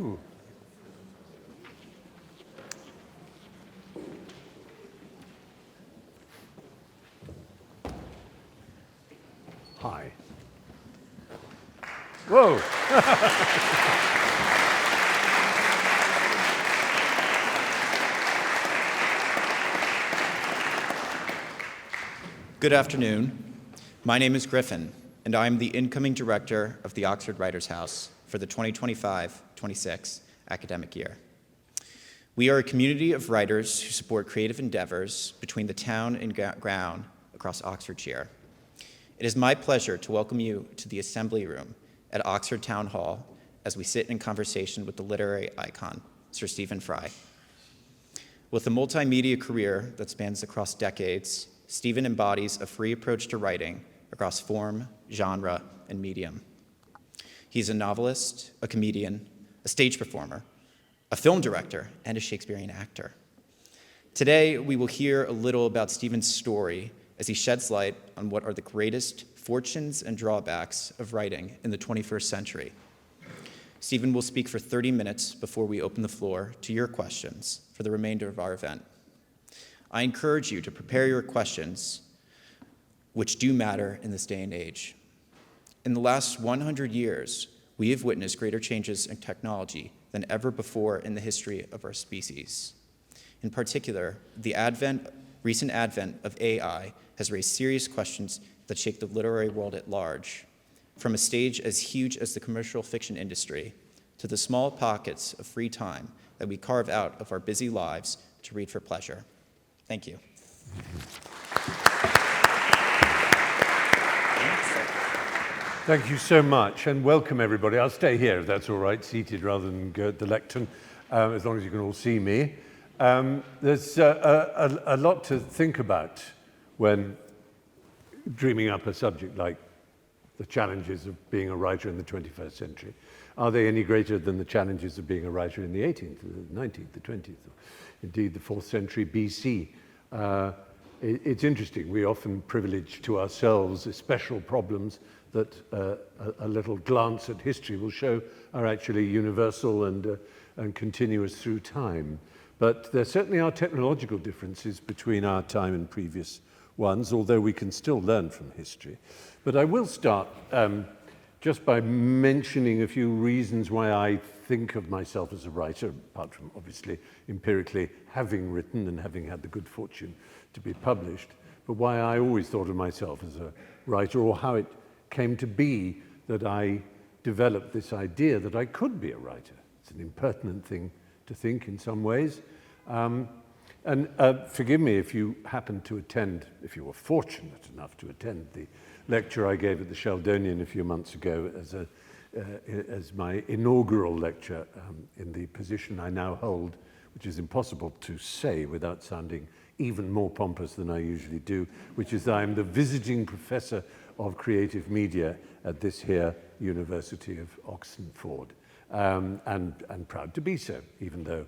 Ooh. Hi. Whoa. Good afternoon. My name is Griffin, and I am the incoming director of the Oxford Writers' House for the 2025-26 academic year. We are a community of writers who support creative endeavors between the town and ground across Oxfordshire. It is my pleasure to welcome you to the Assembly Room at Oxford Town Hall as we sit in conversation with the literary icon, Sir Stephen Fry. With a multimedia career that spans across decades, Stephen embodies a free approach to writing across form, genre, and medium. He's a novelist, a comedian, a stage performer, a film director, and a Shakespearean actor. Today, we will hear a little about Stephen's story as he sheds light on what are the greatest fortunes and drawbacks of writing in the 21st century. Stephen will speak for 30 minutes before we open the floor to your questions for the remainder of our event. I encourage you to prepare your questions, which do matter in this day and age. In the last 100 years, we have witnessed greater changes in technology than ever before in the history of our species. In particular, the recent advent of AI has raised serious questions that shake the literary world at large, from a stage as huge as the commercial fiction industry to the small pockets of free time that we carve out of our busy lives to read for pleasure. Thank you. Thank you so much, and welcome everybody. I'll stay here, if that's all right, seated rather than go at the lectern, as long as you can all see me. There's a lot to think about when dreaming up a subject like the challenges of being a writer in the 21st century. Are they any greater than the challenges of being a writer in the 18th, the 19th, the 20th, or indeed the 4th century BC? It's interesting. We often privilege to ourselves special problems that a little glance at history will show are actually universal and continuous through time. But there certainly are technological differences between our time and previous ones, although we can still learn from history. But I will start just by mentioning a few reasons why I think of myself as a writer, apart from obviously empirically having written and having had the good fortune to be published, but why I always thought of myself as a writer, or how it came to be that I developed this idea that I could be a writer. It's an impertinent thing to think in some ways. And forgive me if you happened to attend, if you were fortunate enough to attend the lecture I gave at the Sheldonian a few months ago as my inaugural lecture in the position I now hold, which is impossible to say without sounding even more pompous than I usually do, which is that I'm the visiting professor of creative media at this here University of Oxford, and proud to be so, even though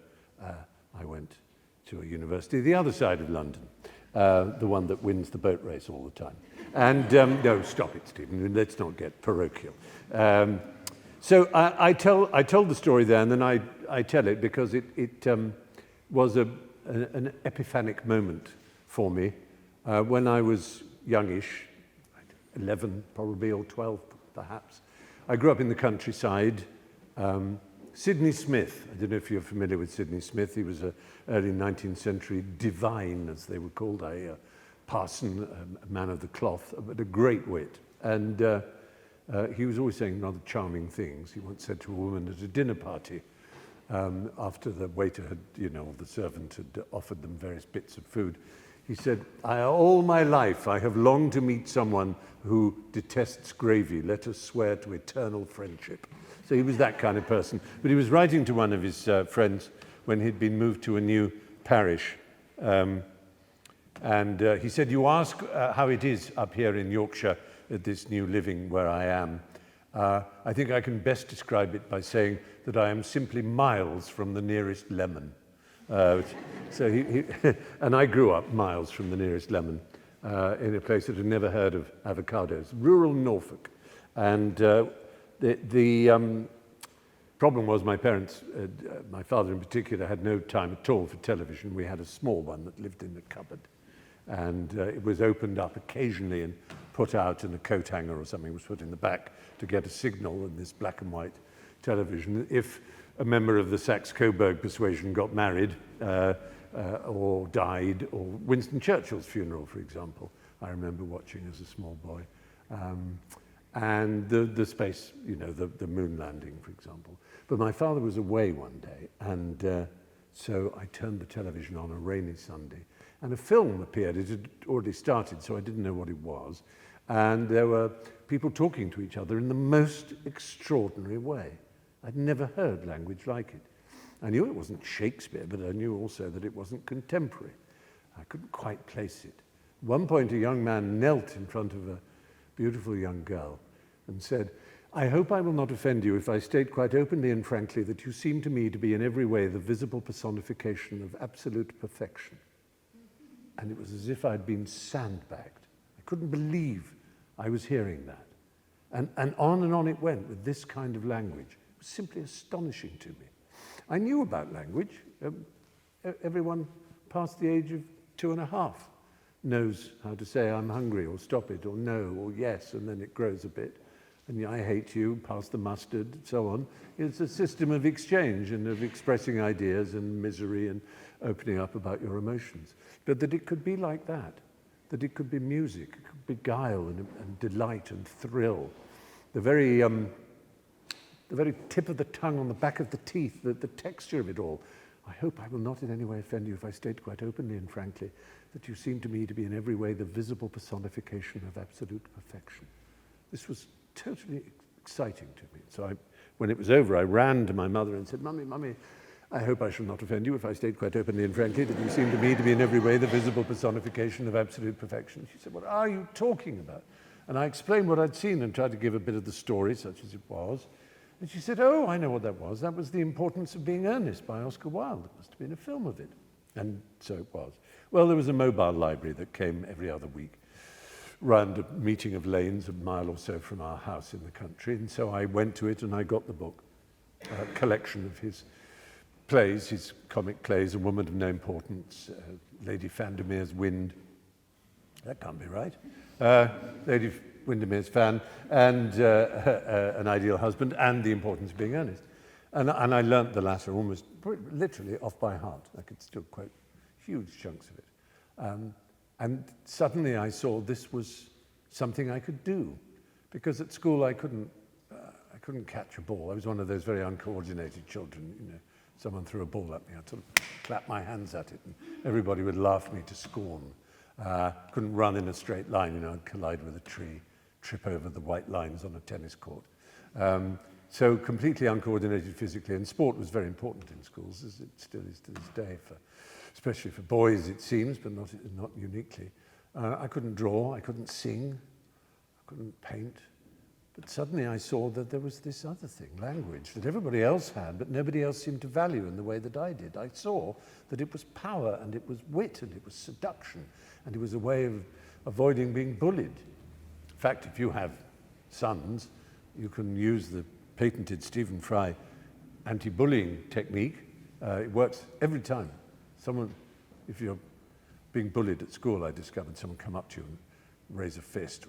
I went to a university the other side of London, the one that wins the boat race all the time. And no, stop it, Stephen, let's not get parochial. So I told the story there, and then I tell it because it was an epiphanic moment for me when I was youngish, 11 probably, or 12 perhaps. I grew up in the countryside. Sidney Smith, I don't know if you're familiar with Sidney Smith. He was an early 19th century divine, as they were called, a parson, a man of the cloth, but a great wit. And he was always saying rather charming things. He once said to a woman at a dinner party, after the waiter had, the servant had offered them various bits of food, he said, all my life I have longed to meet someone who detests gravy. Let us swear to eternal friendship. So he was that kind of person. But he was writing to one of his friends when he'd been moved to a new parish. And he said, you ask how it is up here in Yorkshire at this new living where I am. I think I can best describe it by saying that I am simply miles from the nearest lemon. And I grew up miles from the nearest lemon in a place that had never heard of avocados, rural Norfolk. And Problem was my parents, my father in particular, had no time at all for television. We had a small one that lived in the cupboard. And it was opened up occasionally and put out in a coat hanger or something, was put in the back to get a signal in this black and white television. If a member of the Saxe-Coburg persuasion got married or died, or Winston Churchill's funeral, for example, I remember watching as a small boy. And the space, you know, the moon landing, for example. But my father was away one day, and so I turned the television on a rainy Sunday, and a film appeared. It had already started, so I didn't know what it was. And there were people talking to each other in the most extraordinary way. I'd never heard language like it. I knew it wasn't Shakespeare, but I knew also that it wasn't contemporary. I couldn't quite place it. At one point, a young man knelt in front of a beautiful young girl and said, "I hope I will not offend you if I state quite openly and frankly that you seem to me to be in every way the visible personification of absolute perfection." And it was as if I'd been sandbagged. I couldn't believe I was hearing that. And on it went with this kind of language. It was simply astonishing to me. I knew about language. Everyone past the age of 2.5 knows how to say "I'm hungry" or "stop it" or "no" or "yes," and then it grows a bit. And "I hate you," "pass the mustard," and so on. It's a system of exchange and of expressing ideas and misery and opening up about your emotions. But that it could be like that it could be music, it could be guile and delight and thrill. The very tip of the tongue on the back of the teeth, the texture of it all. I hope I will not in any way offend you if I state quite openly and frankly that you seem to me to be in every way the visible personification of absolute perfection. This was totally exciting to me. So when it was over, I ran to my mother and said, Mummy, I hope I shall not offend you if I state quite openly and frankly that you seem to me to be in every way the visible personification of absolute perfection. She said, "What are you talking about?" And I explained what I'd seen and tried to give a bit of the story, such as it was. And she said, "Oh, I know what that was. That was The Importance of Being Earnest by Oscar Wilde. There must have been a film of it." And so it was. Well, there was a mobile library that came every other week round a meeting of lanes a mile or so from our house in the country. And so I went to it and I got the book, a collection of his plays, his comic plays, A Woman of No Importance, Lady Vandermeer's Wind. That can't be right. Lady Windermere's Fan, and An Ideal Husband, and The Importance of Being Earnest. And I learnt the latter almost literally off by heart. I could still quote huge chunks of it. And suddenly I saw this was something I could do, because at school I couldn't catch a ball. I was one of those very uncoordinated children. You know, someone threw a ball at me, I'd sort of clap my hands at it, and everybody would laugh me to scorn. Couldn't run in a straight line. You know, I'd collide with a tree, trip over the white lines on a tennis court. So completely uncoordinated physically, and sport was very important in schools, as it still is to this day, especially for boys, it seems, but not uniquely. I couldn't draw, I couldn't sing, I couldn't paint. But suddenly I saw that there was this other thing, language, that everybody else had, but nobody else seemed to value in the way that I did. I saw that it was power, and it was wit, and it was seduction, and it was a way of avoiding being bullied. In fact, if you have sons, you can use the patented Stephen Fry anti-bullying technique. It works every time. If you're being bullied at school, I discovered someone come up to you and raise a fist.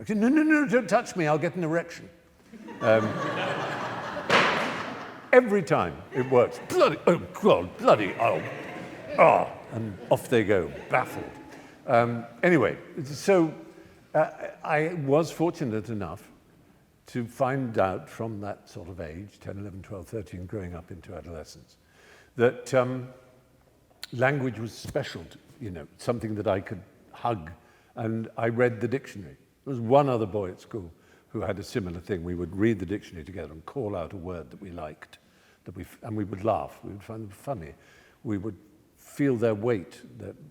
No, don't touch me, I'll get an erection. Every time it works. Bloody, oh God, bloody, oh, and off they go, baffled. Anyway, so I was fortunate enough to find out from that sort of age, 10, 11, 12, 13, growing up into adolescence, that language was special, something that I could hug. And I read the dictionary. There was one other boy at school who had a similar thing. We would read the dictionary together and call out a word that we liked, and we would laugh. We would find them funny. We would feel their weight,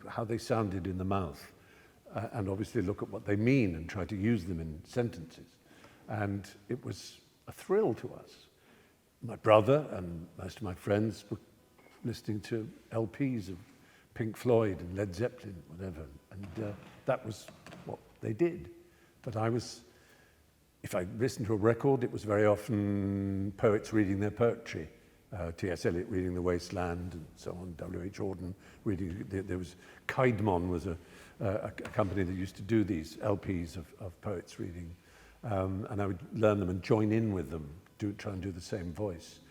how they sounded in the mouth, and obviously look at what they mean and try to use them in sentences. And it was a thrill to us. My brother and most of my friends were listening to LPs of Pink Floyd and Led Zeppelin, whatever, and that was what they did. But if I listened to a record, it was very often poets reading their poetry. T.S. Eliot reading The Waste Land and so on, W.H. Auden reading, there was, Caedmon was a company that used to do these LPs of poets reading, and I would learn them and join in with them, try and do the same voice.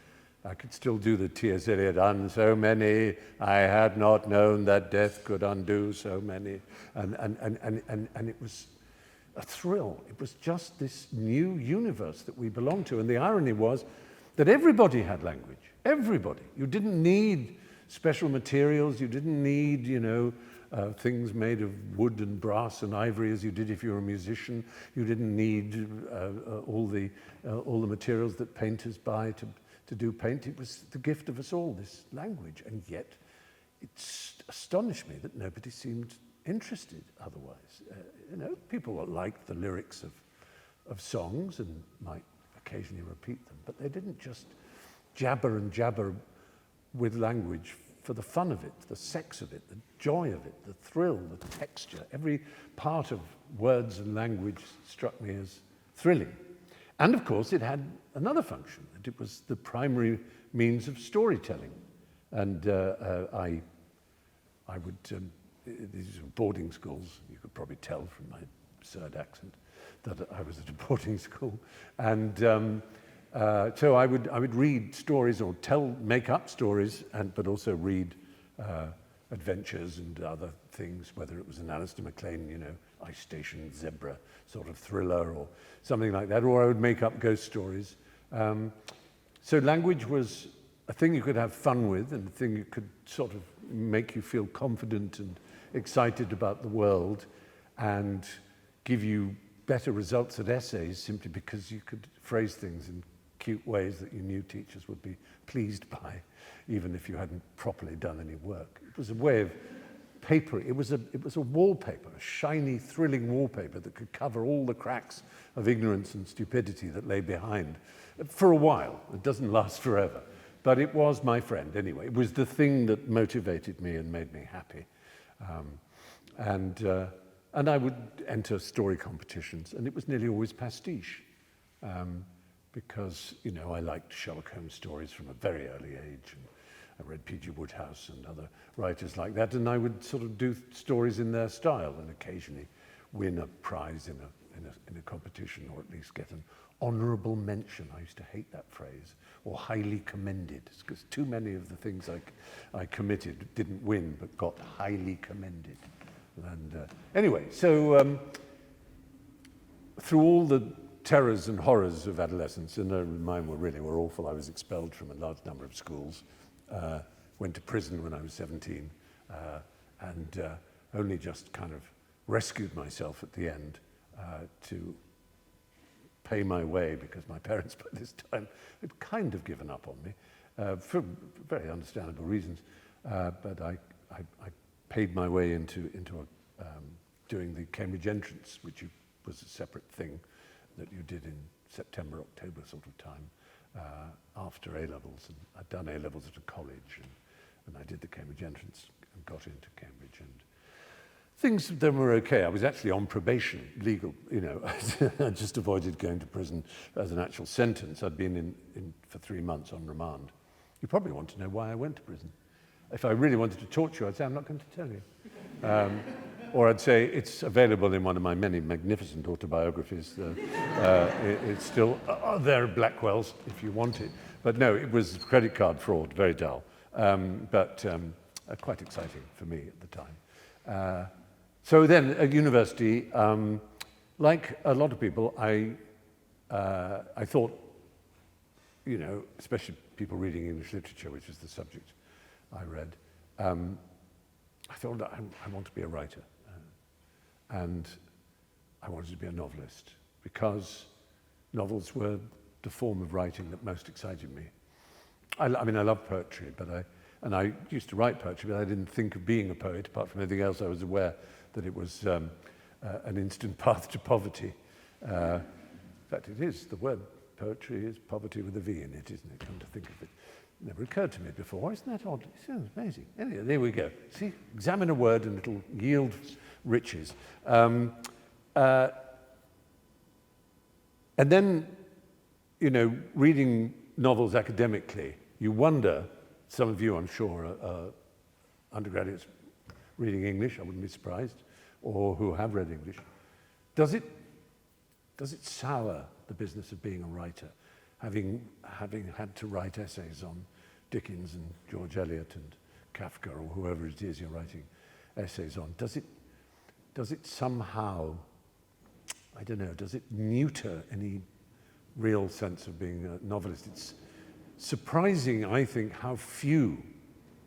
I could still do the T.S. Eliot, "And so many, I had not known that death could undo so many," and it was a thrill. It was just this new universe that we belonged to, and the irony was that everybody had language. Everybody. You didn't need special materials. You didn't need, things made of wood and brass and ivory as you did if you were a musician. You didn't need all the materials that painters buy to do paint. It was the gift of us all, this language, and yet it astonished me that nobody seemed interested otherwise. People liked the lyrics of songs and might occasionally repeat them, but they didn't just jabber and jabber with language for the fun of it, the sex of it, the joy of it, the thrill, the texture. Every part of words and language struck me as thrilling. And of course, it had another function, that it was the primary means of storytelling. And I would, these were boarding schools, you could probably tell from my absurd accent that I was at a boarding school. And so I would read stories or make up stories, but also read adventures and other things, whether it was an Alistair MacLean, Ice Station Zebra sort of thriller or something like that, or I would make up ghost stories. So language was a thing you could have fun with and a thing that could sort of make you feel confident and excited about the world and give you better results at essays simply because you could phrase things in cute ways that you knew teachers would be pleased by, even if you hadn't properly done any work. It was a way of paper. It was a wallpaper, a shiny, thrilling wallpaper that could cover all the cracks of ignorance and stupidity that lay behind. For a while. It doesn't last forever. But it was my friend anyway. It was the thing that motivated me and made me happy. And I would enter story competitions, and it was nearly always pastiche. Because, I liked Sherlock Holmes stories from a very early age, and I read P.G. Wodehouse and other writers like that, and I would sort of do stories in their style and occasionally win a prize in a competition, or at least get an honourable mention. I used to hate that phrase, or highly commended, because too many of the things I committed didn't win, but got highly commended. And anyway, so through all the terrors and horrors of adolescence, and mine were awful. I was expelled from a large number of schools, went to prison when I was 17, and only just kind of rescued myself at the end to pay my way, because my parents by this time had kind of given up on me for very understandable reasons. But I paid my way into doing the Cambridge entrance, which was a separate thing that you did in September, October sort of time after A-levels. And I'd done A-levels at a college, and I did the Cambridge entrance and got into Cambridge. And things then were okay. I was actually on probation, legal, I just avoided going to prison as an actual sentence. I'd been in for 3 months on remand. You probably want to know why I went to prison. If I really wanted to torture you, I'd say, I'm not going to tell you. Or I'd say, it's available in one of my many magnificent autobiographies. It's still there at Blackwell's, if you want it. But no, it was credit card fraud, very dull. But quite exciting for me at the time. So then at university, like a lot of people, I thought, especially people reading English literature, which is the subject I read, I thought I want to be a writer. And I wanted to be a novelist, because novels were the form of writing that most excited me. I love poetry, and I used to write poetry, but I didn't think of being a poet. Apart from anything else, I was aware that it was an instant path to poverty. In fact, it is. The word poetry is poverty with a V in it, isn't it? Come to think of it. It never occurred to me before. Isn't that odd? It sounds amazing. Anyway, there we go. See, examine a word and it'll yield riches. And then, reading novels academically, you wonder, some of you I'm sure are undergraduates reading English, I wouldn't be surprised, or who have read English. Does it sour the business of being a writer, having had to write essays on Dickens and George Eliot and Kafka or whoever it is you're writing essays on? Does it somehow, I don't know, does it neuter any real sense of being a novelist? It's surprising, I think, how few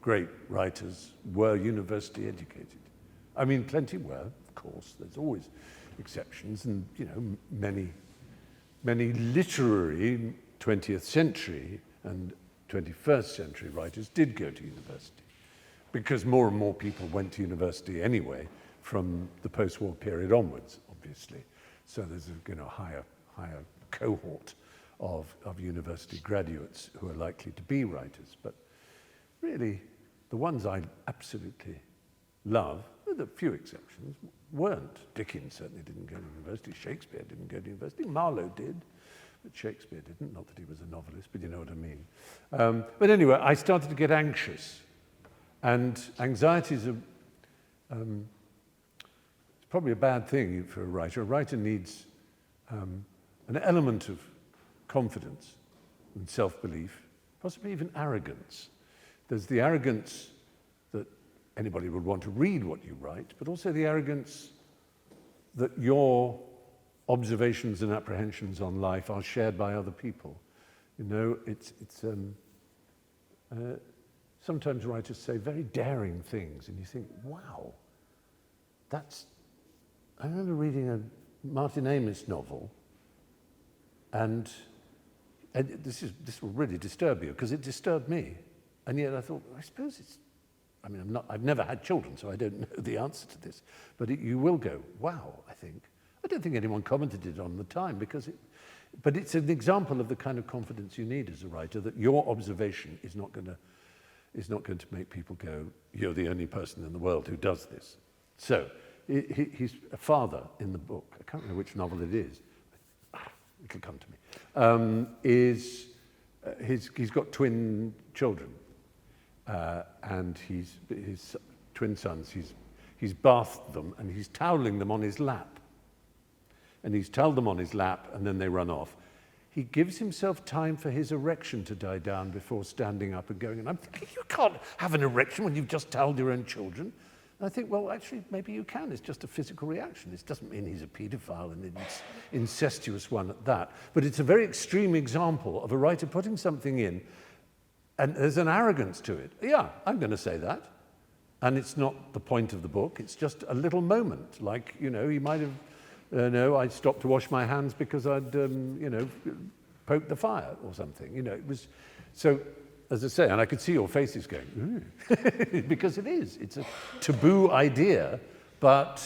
great writers were university educated. I mean, plenty were, of course. There's always exceptions, and many literary 20th century and 21st century writers did go to university, because more and more people went to university anyway from the post-war period onwards, obviously. So there's a higher cohort of university graduates who are likely to be writers. But really, the ones I absolutely love, with a few exceptions, weren't. Dickens certainly didn't go to university. Shakespeare didn't go to university. Marlowe did, but Shakespeare didn't. Not that he was a novelist, but you know what I mean. But anyway, I started to get anxious. And anxiety is it's probably a bad thing for a writer. A writer needs an element of confidence and self-belief, possibly even arrogance. There's the arrogance that anybody would want to read what you write, but also the arrogance that your observations and apprehensions on life are shared by other people. Sometimes writers say very daring things, and you think, wow, I remember reading a Martin Amis novel, and this will really disturb you, because it disturbed me. And yet I thought, I suppose I've never had children, so I don't know the answer to this. But you will go, wow, I think. I don't think anyone commented it on the time, but it's an example of the kind of confidence you need as a writer, that your observation is not going to make people go, you're the only person in the world who does this. So he's a father in the book. I can't remember which novel it is. It'll come to me. He's got twin children, and his twin sons. He's bathed them, and he's toweling them on his lap. And he's toweled them on his lap, and then they run off. He gives himself time for his erection to die down before standing up and going. And I'm thinking, you can't have an erection when you've just toweled your own children. And I think, well, actually, maybe you can. It's just a physical reaction. This doesn't mean he's a paedophile and it's incestuous one at that. But it's a very extreme example of a writer putting something in, and there's an arrogance to it. Yeah, I'm going to say that. And it's not the point of the book. It's just a little moment. Like, he might have, I stopped to wash my hands because I'd, poked the fire or something. It was, so, as I say, and I could see your faces going, ooh, because it is. It's a taboo idea, but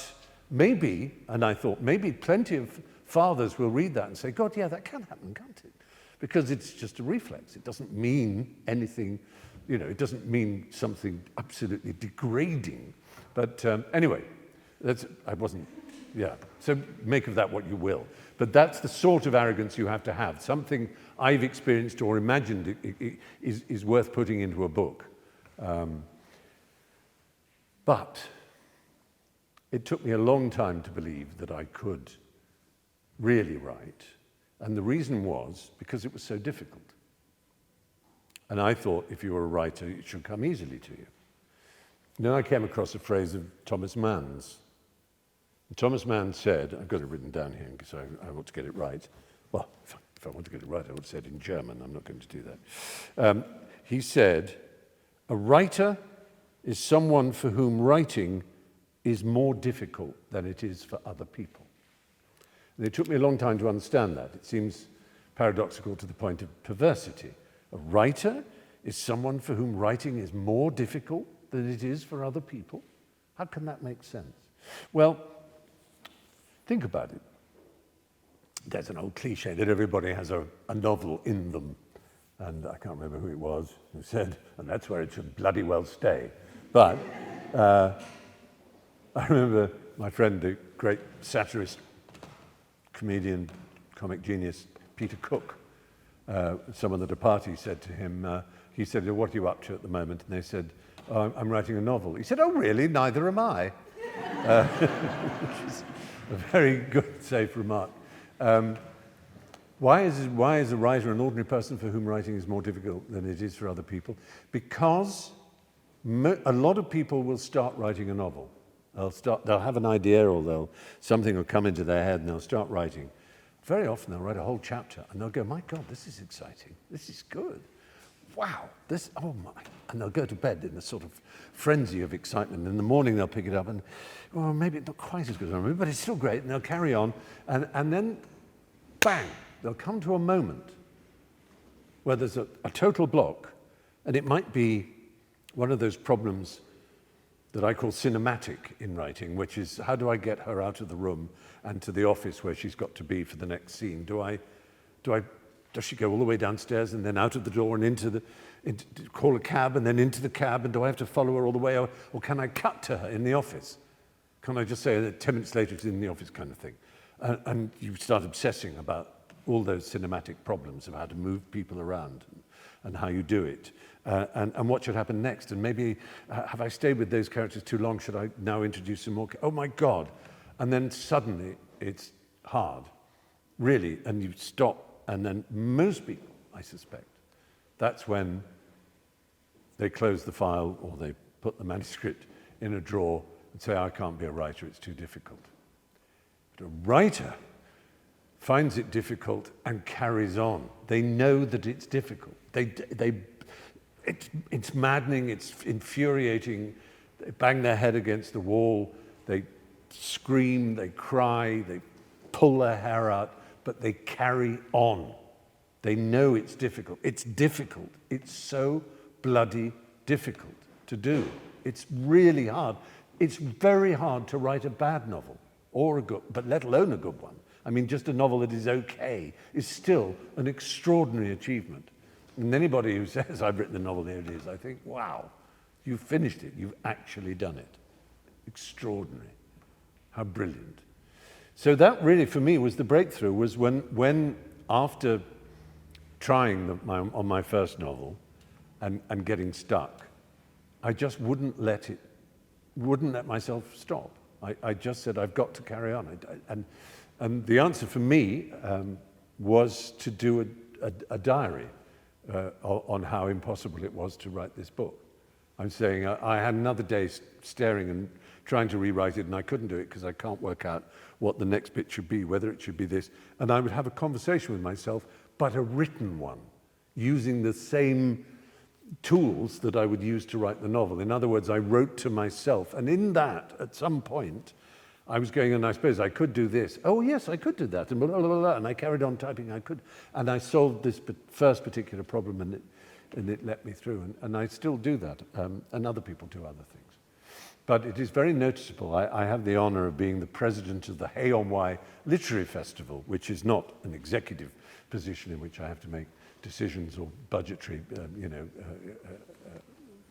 maybe, and I thought, maybe plenty of fathers will read that and say, God, yeah, that can happen, can't it? Because it's just a reflex. It doesn't mean anything, it doesn't mean something absolutely degrading. But anyway, so make of that what you will. But that's the sort of arrogance you have to have. Something I've experienced or imagined is worth putting into a book. But it took me a long time to believe that I could really write. And the reason was because it was so difficult. And I thought if you were a writer, it should come easily to you. And then I came across a phrase of Thomas Mann's. Thomas Mann said, I've got it written down here because I want to get it right. Well, if I want to get it right, I would have said it in German. I'm not going to do that. He said, a writer is someone for whom writing is more difficult than it is for other people. And it took me a long time to understand that. It seems paradoxical to the point of perversity. A writer is someone for whom writing is more difficult than it is for other people. How can that make sense? Well, think about it. There's an old cliche that everybody has a novel in them. And I can't remember who it was who said, and that's where it should bloody well stay. But I remember my friend, the great satirist, comedian, comic genius Peter Cook. Someone at a party said to him, he said, what are you up to at the moment? And they said, oh, I'm writing a novel. He said, oh, really? Neither am I. Which is a very good, safe remark. Why is a writer an ordinary person for whom writing is more difficult than it is for other people? Because a lot of people will start writing a novel. They'll have an idea, or something will come into their head and they'll start writing. Very often they'll write a whole chapter and they'll go, my God, this is exciting. This is good. Wow, oh my. And they'll go to bed in a sort of frenzy of excitement. In the morning they'll pick it up and, well, maybe it's not quite as good as I remember, but it's still great. And they'll carry on. And then, bang, they'll come to a moment where there's a total block. And it might be one of those problems that I call cinematic in writing, which is how do I get her out of the room and to the office where she's got to be for the next scene? Does she go all the way downstairs and then out of the door and call a cab and then into the cab, and do I have to follow her all the way, or can I cut to her in the office? Can I just say that 10 minutes later she's in the office, kind of thing? And you start obsessing about all those cinematic problems of how to move people around and how you do it. And what should happen next? And maybe, have I stayed with those characters too long? Should I now introduce some more? Oh my God. And then suddenly it's hard, really, and you stop. And then most people, I suspect, that's when they close the file or they put the manuscript in a drawer and say, I can't be a writer, it's too difficult. But a writer finds it difficult and carries on. They know that it's difficult. It's maddening, it's infuriating. They bang their head against the wall, they scream, they cry, they pull their hair out, but they carry on. They know it's difficult. It's difficult. It's so bloody difficult to do. It's really hard. It's very hard to write a bad novel, or a good, but let alone a good one. I mean, just a novel that is okay is still an extraordinary achievement. And anybody who says, I've written a novel, here it is, I think, wow, you've finished it. You've actually done it. Extraordinary. How brilliant. So that really, for me, was the breakthrough, was when after trying on my first novel and getting stuck, I just wouldn't let myself stop. I just said, I've got to carry on. And the answer for me was to do a diary on how impossible it was to write this book. I'm saying I had another day staring and trying to rewrite it, and I couldn't do it because I can't work out what the next bit should be, whether it should be this. And I would have a conversation with myself, but a written one, using the same tools that I would use to write the novel. In other words, I wrote to myself, and in that, at some point, I was going, and I suppose I could do this. Oh, yes, I could do that, and blah, blah, blah, blah. And I carried on typing. And I solved this first particular problem, and it let me through. And I still do that, and other people do other things. But it is very noticeable. I have the honor of being the president of the Hay-on-Wye Literary Festival, which is not an executive position in which I have to make decisions or budgetary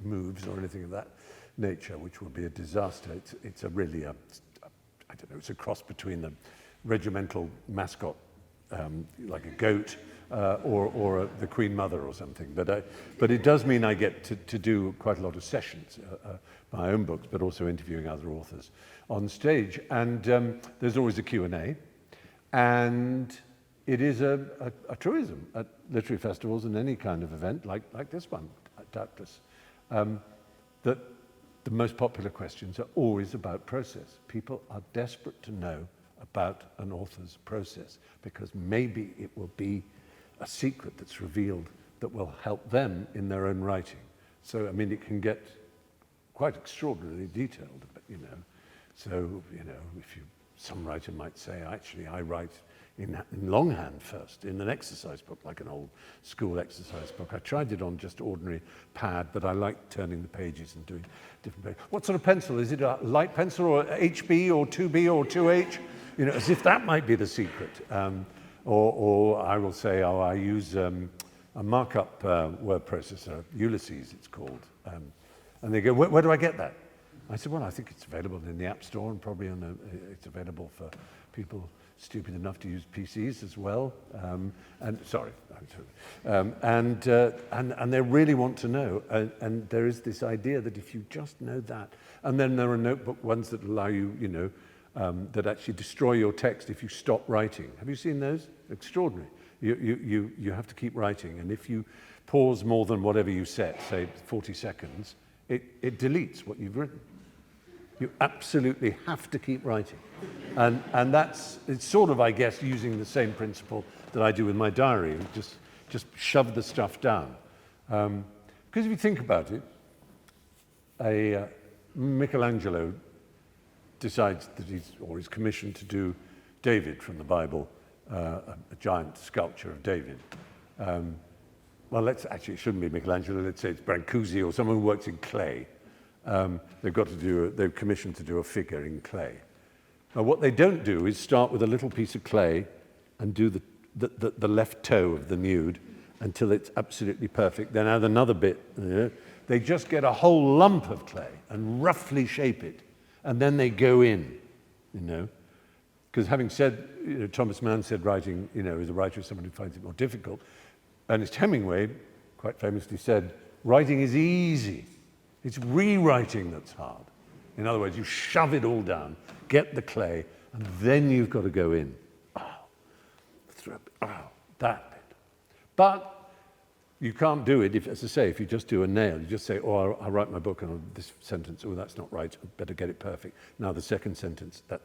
moves or anything of that nature, which would be a disaster. It's really I don't know, it's a cross between the regimental mascot, like a goat, or the Queen Mother or something. But it does mean I get to do quite a lot of sessions, my own books, but also interviewing other authors on stage. And there's always a Q&A. And it is a truism at literary festivals and any kind of event, like this one, doubtless, that the most popular questions are always about process. People are desperate to know about an author's process, because maybe it will be a secret that's revealed that will help them in their own writing. So, I mean, it can get quite extraordinarily detailed, but, so, some writer might say, actually, I write in longhand first, in an exercise book, like an old school exercise book. I tried it on just ordinary pad, but I like turning the pages and doing different pages. What sort of pencil? Is it a light pencil or HB or 2B or 2H? As if that might be the secret. Or I will say, I use a markup word processor, Ulysses it's called. And they go, where do I get that? I said, well, I think it's available in the App Store and probably it's available for people stupid enough to use PCs as well. And they really want to know. And there is this idea that if you just know that, and then there are notebook ones that allow you, that actually destroy your text if you stop writing. Have you seen those? Extraordinary. You have to keep writing, and if you pause more than whatever you set, say 40 seconds, it deletes what you've written. You absolutely have to keep writing. And it's sort of, I guess, using the same principle that I do with my diary, just shove the stuff down. Because if you think about it, Michelangelo decides that he's commissioned to do David from the Bible, a giant sculpture of David. Well, it shouldn't be Michelangelo, let's say it's Brancusi or someone who works in clay. They're commissioned to do a figure in clay. Now, what they don't do is start with a little piece of clay and do the left toe of the nude until it's absolutely perfect. Then add another bit. They just get a whole lump of clay and roughly shape it, and then they go in, Because having said, Thomas Mann said writing, as a writer is someone who finds it more difficult. Ernest Hemingway quite famously said, writing is easy. It's rewriting that's hard. In other words, you shove it all down, get the clay, and then you've got to go in. That bit. But you can't do it, if you just do a nail. You just say, I'll write my book on this sentence. Oh, that's not right. I better get it perfect. Now the second sentence, that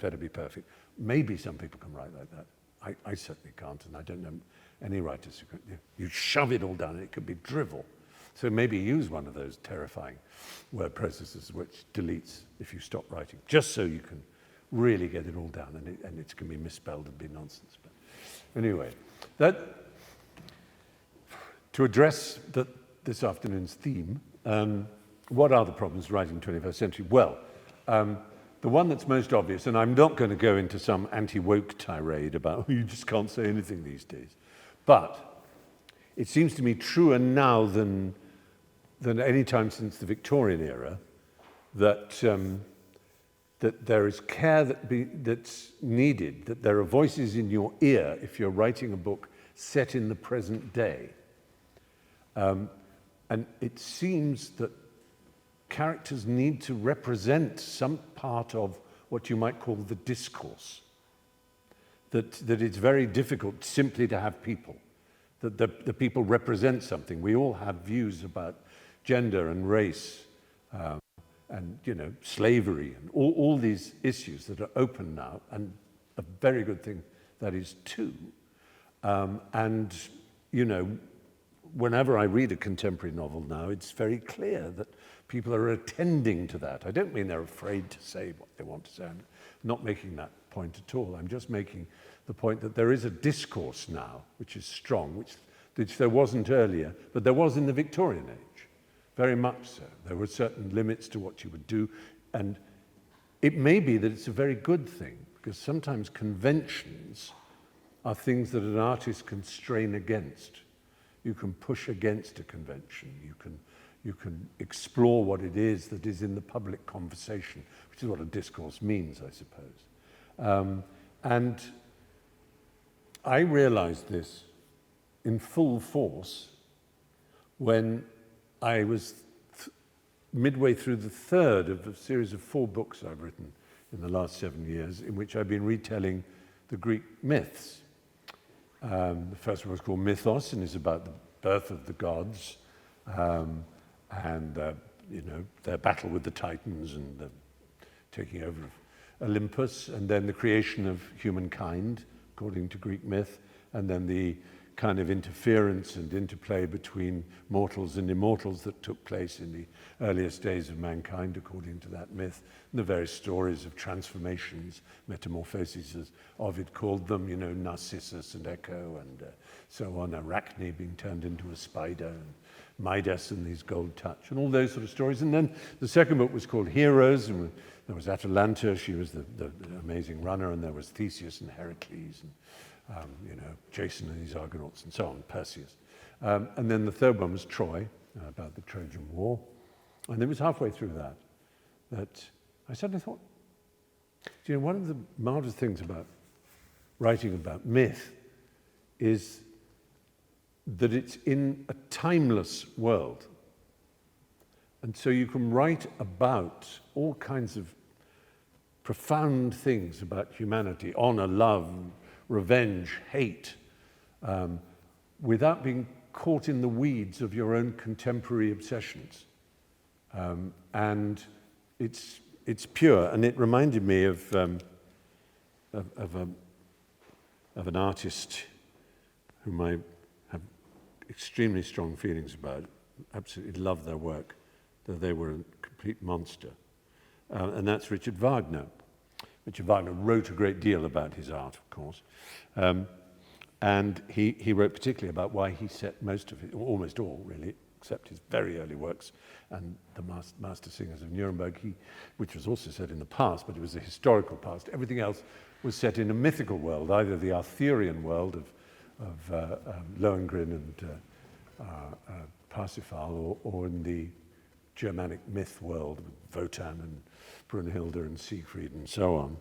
better be perfect. Maybe some people can write like that. I certainly can't, and I don't know any writers who can. You shove it all down, and it could be drivel. So maybe use one of those terrifying word processors which deletes if you stop writing, just so you can really get it all down, and it can be misspelled and be nonsense. But anyway, to address this afternoon's theme, what are the problems writing in the 21st century? Well, the one that's most obvious, and I'm not going to go into some anti-woke tirade about you just can't say anything these days, but it seems to me truer now than any time since the Victorian era that there is care that's needed, that there are voices in your ear if you're writing a book set in the present day. And it seems that characters need to represent some part of what you might call the discourse. That it's very difficult simply to have people. That the people represent something. We all have views about gender and race and slavery and all these issues that are open now, and a very good thing that is too. Whenever I read a contemporary novel now, it's very clear that people are attending to that. I don't mean they're afraid to say what they want to say. I'm not making that point at all. I'm just making the point that there is a discourse now which is strong, which there wasn't earlier, but there was in the Victorian age, very much so. There were certain limits to what you would do, and it may be that it's a very good thing, because sometimes conventions are things that an artist can strain against. You can push against a convention. You can explore what it is that is in the public conversation, which is what a discourse means, I suppose. And I realized this in full force when I was midway through the third of a series of 4 books I've written in the last 7 years, in which I've been retelling the Greek myths. The first one was called Mythos, and is about the birth of the gods, and their battle with the Titans and the taking over of Olympus, and then the creation of humankind, according to Greek myth, and then the kind of interference and interplay between mortals and immortals that took place in the earliest days of mankind, according to that myth, and the various stories of transformations, metamorphoses, as Ovid called them, Narcissus and Echo, and so on, Arachne being turned into a spider, and Midas and his gold touch, and all those sort of stories. And then the second book was called Heroes, and there was Atalanta, she was the amazing runner, and there was Theseus and Heracles, and Jason and his Argonauts, and so on, Perseus. And then the third one was Troy, about the Trojan War. And it was halfway through that that I suddenly thought, do you know, one of the marvelous things about writing about myth is that it's in a timeless world. And so you can write about all kinds of profound things about humanity, honor, love, revenge, hate, without being caught in the weeds of your own contemporary obsessions. And it's pure, and it reminded me of an artist whom I have extremely strong feelings about. Absolutely love their work, though they were a complete monster. And that's Richard Wagner. Richard Wagner wrote a great deal about his art, of course. And he wrote particularly about why he set most of it, almost all really, except his very early works and the Master Singers of Nuremberg, which was also set in the past, but it was a historical past. Everything else was set in a mythical world, either the Arthurian world of Lohengrin and Parsifal, or in the Germanic myth world with Wotan and Brunhilde and Siegfried and so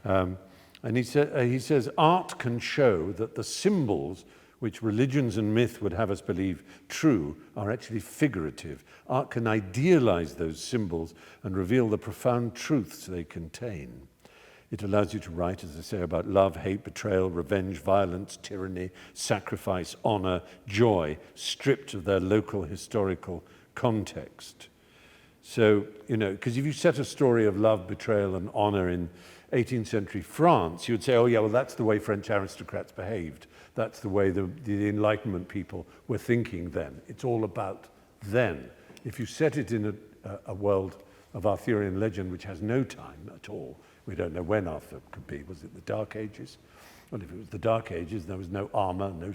on. And he says, art can show that the symbols which religions and myth would have us believe true are actually figurative. Art can idealize those symbols and reveal the profound truths they contain. It allows you to write, as I say, about love, hate, betrayal, revenge, violence, tyranny, sacrifice, honor, joy, stripped of their local historical context. So, you know, because if you set a story of love, betrayal, and honor in 18th century France, you would say, oh yeah, well, that's the way French aristocrats behaved. That's the way the Enlightenment people were thinking then. It's all about then. If you set it in a world of Arthurian legend which has no time at all, we don't know when Arthur could be. Was it the Dark Ages? Well, if it was the Dark Ages, there was no armor, no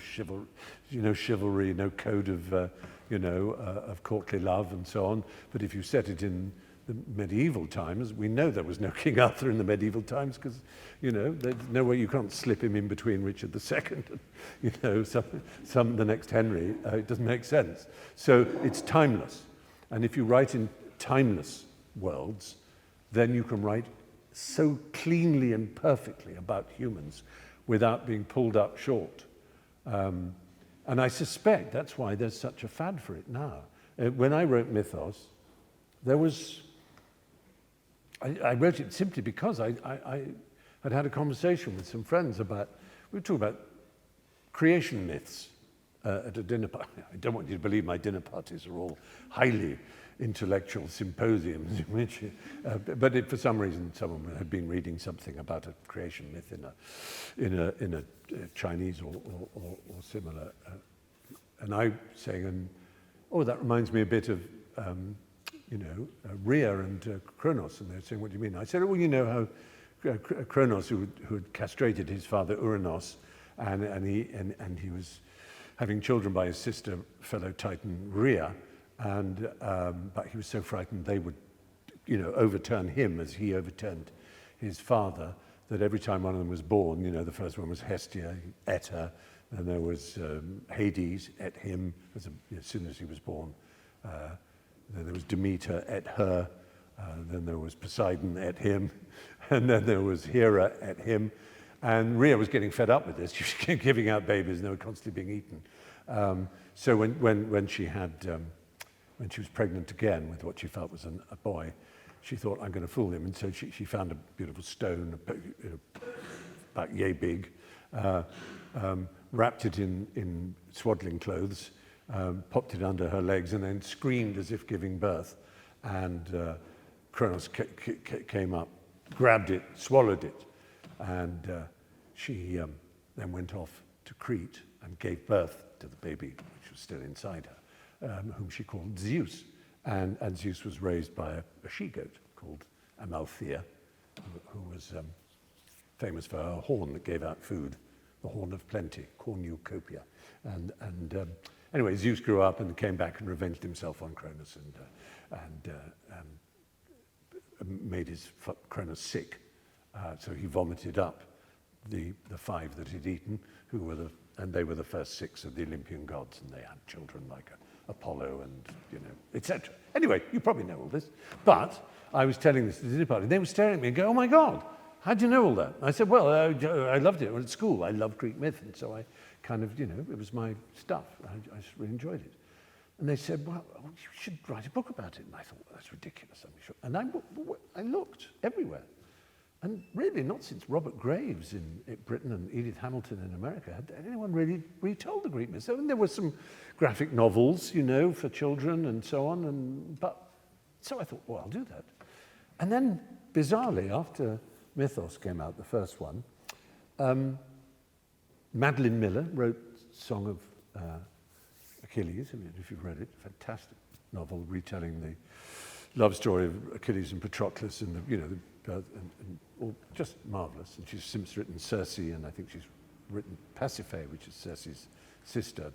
chivalry, no code of, of courtly love and so on. But if you set it in the medieval times, we know there was no King Arthur in the medieval times because, there's no way you can't slip him in between Richard II and, the next Henry. It doesn't make sense. So it's timeless. And if you write in timeless worlds, then you can write so cleanly and perfectly about humans without being pulled up short. And I suspect that's why there's such a fad for it now. When I wrote Mythos, I wrote it simply because I had a conversation with some friends we were talking about creation myths at a dinner party. I don't want you to believe my dinner parties are all highly intellectual symposiums in which, but for some reason someone had been reading something about a creation myth in a Chinese or similar, and I saying, that reminds me a bit of Rhea and Kronos, and they're saying, what do you mean? I said, well, you know how Kronos, who had castrated his father Uranos, and he was having children by his sister, fellow Titan Rhea, and but he was so frightened they would, overturn him as he overturned his father, that every time one of them was born, the first one was Hestia, he ate her, and there was Hades, ate him as soon as he was born. Then there was Demeter, ate her. Then there was Poseidon, ate him. And then there was Hera, ate him. And Rhea was getting fed up with this. She was giving out babies, and they were constantly being eaten. So when she was pregnant again with what she felt was a boy, she thought, I'm going to fool him. And so she found a beautiful stone, about yay big, wrapped it in swaddling clothes, popped it under her legs, and then screamed as if giving birth. And Kronos came up, grabbed it, swallowed it, and she then went off to Crete and gave birth to the baby, which was still inside her, whom she called Zeus. And Zeus was raised by a she-goat called Amalthea, who was famous for her horn that gave out food, the horn of plenty, cornucopia. And anyway, Zeus grew up and came back and revenged himself on Kronos and made Kronos sick. So he vomited up the five that he'd eaten, and they were the first six of the Olympian gods, and they had children like Apollo and, etc. Anyway, you probably know all this. But I was telling this to the dinner party. They were staring at me and go, "Oh my God, how do you know all that?" I said, "Well, I loved it at school. I loved Greek myth, and so I kind of, it was my stuff. I just really enjoyed it." And they said, "Well, you should write a book about it." And I thought, "Well, that's ridiculous." And I looked everywhere. And really, not since Robert Graves in Britain and Edith Hamilton in America had anyone really retold the Greek myth. So there were some graphic novels, for children and so on. So I thought, well, I'll do that. And then, bizarrely, after Mythos came out, the first one, Madeline Miller wrote Song of Achilles. I mean, if you've read it, fantastic novel retelling the love story of Achilles and Patroclus and all just marvelous. And she's since written Circe, and I think she's written Pasiphae, which is Circe's sister,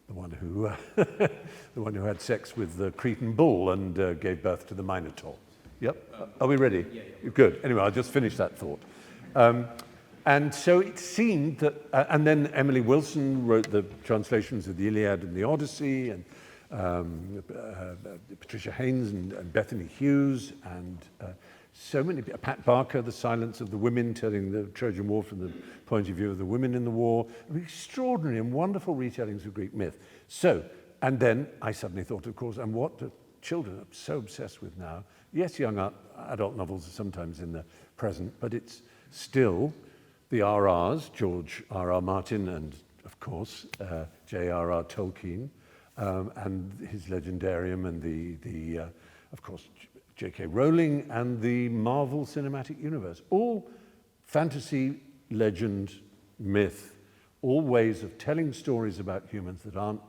the one who the one who had sex with the Cretan bull and gave birth to the Minotaur. Yep. Are we ready? Yeah. Good. Anyway, I'll just finish that thought. And so it seemed that, and then Emily Wilson wrote the translations of the Iliad and the Odyssey, and Patricia Haynes and Bethany Hughes, and so many, Pat Barker, The Silence of the Women, telling the Trojan War from the point of view of the women in the war. Extraordinary and wonderful retellings of Greek myth. So, and then I suddenly thought, of course, and what the children are so obsessed with now. Yes, young adult novels are sometimes in the present, but it's still the RRs, George R.R. Martin and, of course, J.R.R. Tolkien, and his Legendarium, and of course, J.K. Rowling, and the Marvel Cinematic Universe. All fantasy, legend, myth, all ways of telling stories about humans that aren't,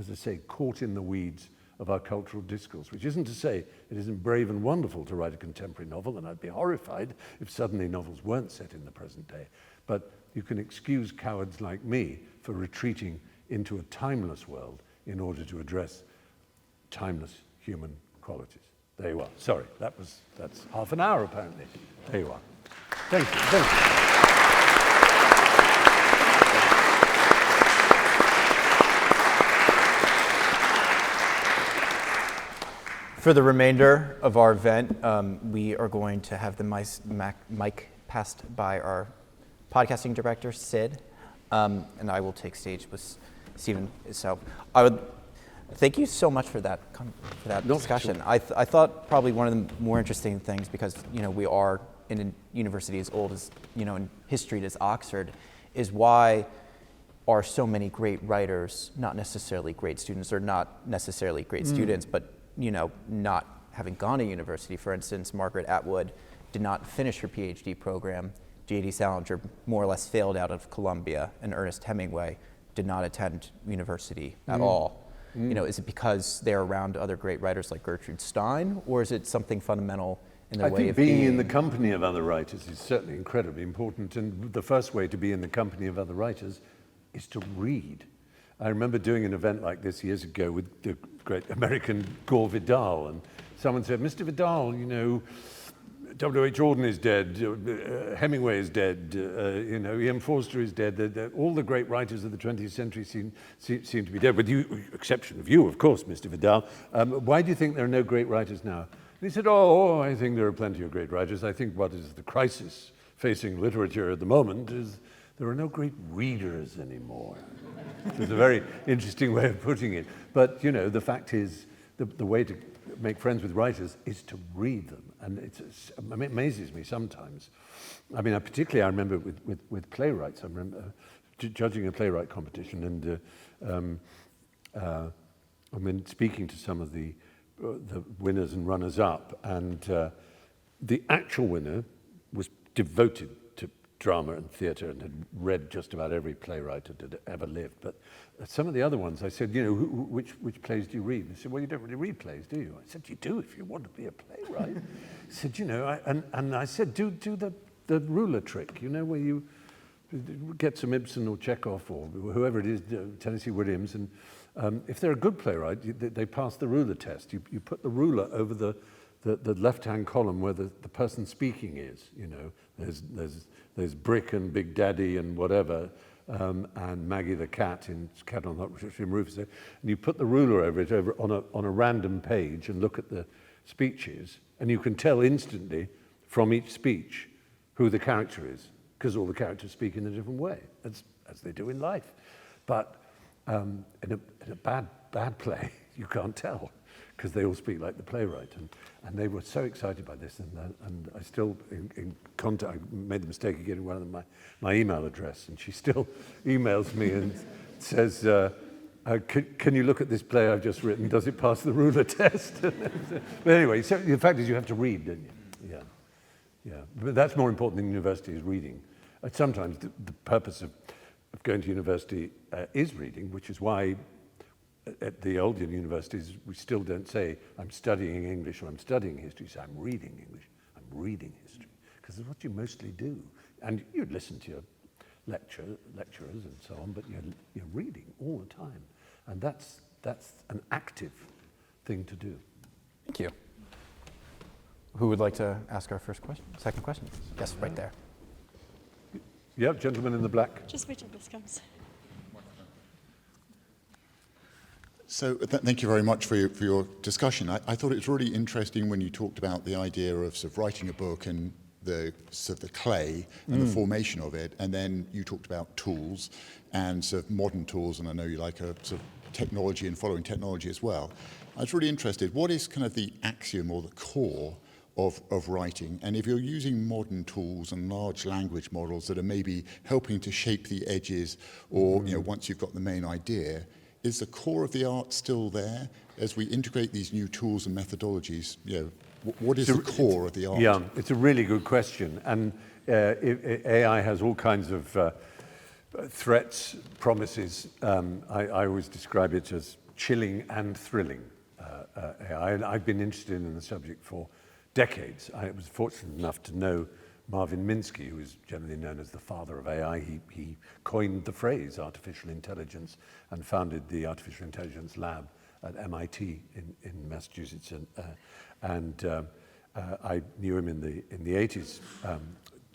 as I say, caught in the weeds of our cultural discourse, which isn't to say it isn't brave and wonderful to write a contemporary novel, and I'd be horrified if suddenly novels weren't set in the present day. But you can excuse cowards like me for retreating into a timeless world in order to address timeless human qualities. There you are. Sorry, that's half an hour apparently. There you are. Thank you. Thank you. For the remainder of our event, we are going to have the mic passed by our podcasting director, Sid, and I will take stage with Stephen. So I would thank you so much for that discussion. I thought probably one of the more interesting things, because we are in a university as old as in history as Oxford, is why are so many great writers not necessarily great students, or not necessarily great students, but not having gone to university. For instance, Margaret Atwood did not finish her PhD program. J.D. Salinger more or less failed out of Columbia, and Ernest Hemingway did not attend university at all. Is it because they're around other great writers like Gertrude Stein, or is it something fundamental in their way of being? I think being in the company of other writers is certainly incredibly important, and the first way to be in the company of other writers is to read. I remember doing an event like this years ago with the great American Gore Vidal, and someone said, "Mr. Vidal, W.H. Auden is dead, Hemingway is dead, E.M. Forster is dead, all the great writers of the 20th century seem to be dead, with the exception of you, of course, Mr. Vidal. Why do you think there are no great writers now?" And he said, "Oh, I think there are plenty of great writers. I think what is the crisis facing literature at the moment is there are no great readers anymore." It's a very interesting way of putting it. But, the fact is, the way to make friends with writers is to read them. And it amazes me sometimes. I mean, particularly I remember with playwrights. I remember judging a playwright competition, and I mean, speaking to some of the winners and runners-up. And the actual winner was devoted to drama and theatre and had read just about every playwright that had ever lived. But some of the other ones, I said, which plays do you read? They said, "Well, you don't really read plays, do you?" I said, "You do if you want to be a playwright." He said, and I said, do the ruler trick, where you get some Ibsen or Chekhov or whoever it is, Tennessee Williams, and if they're a good playwright, they pass the ruler test. You put the ruler over the the left-hand column where the person speaking is. You know, there's Brick and Big Daddy and whatever, and Maggie the cat in Cat on the Hot Roof. And you put the ruler over it on a random page and look at the speeches, and you can tell instantly from each speech who the character is, because all the characters speak in a different way, as they do in life. But in a bad play, you can't tell, because they all speak like the playwright. And they were so excited by this, and I still, in contact, I made the mistake of getting one of them my email address, and she still emails me and says, can you look at this play I've just written? Does it pass the ruler test? But anyway, so the fact is you have to read, don't you? Yeah. But that's more important than university is reading. Sometimes the purpose of going to university is reading, which is why at the old universities we still don't say I'm studying English or I'm studying history. So I'm reading English, I'm reading history, because it's what you mostly do. And you listen to your lecturers and so on, but you're reading all the time. And that's an active thing to do. Thank you. Who would like to ask our second question? Yes, right there. Yeah, gentleman in the black. Just wait till this comes. So thank you very much for your discussion. I thought it was really interesting when you talked about the idea of sort of writing a book and the clay and the formation of it, and then you talked about tools and sort of modern tools, and I know you like a sort of technology and following technology as well. I was really interested, what is kind of the axiom or the core of writing? And if you're using modern tools and large language models that are maybe helping to shape the edges, or once you've got the main idea, is the core of the art still there as we integrate these new tools and methodologies? What is the core of the art? Yeah, it's a really good question. And AI has all kinds of threats, promises. I always describe it as chilling and thrilling AI. And I've been interested in the subject for decades. I was fortunate enough to know Marvin Minsky, who is generally known as the father of AI. He coined the phrase artificial intelligence and founded the Artificial Intelligence Lab at MIT in Massachusetts. And I knew him in the 80s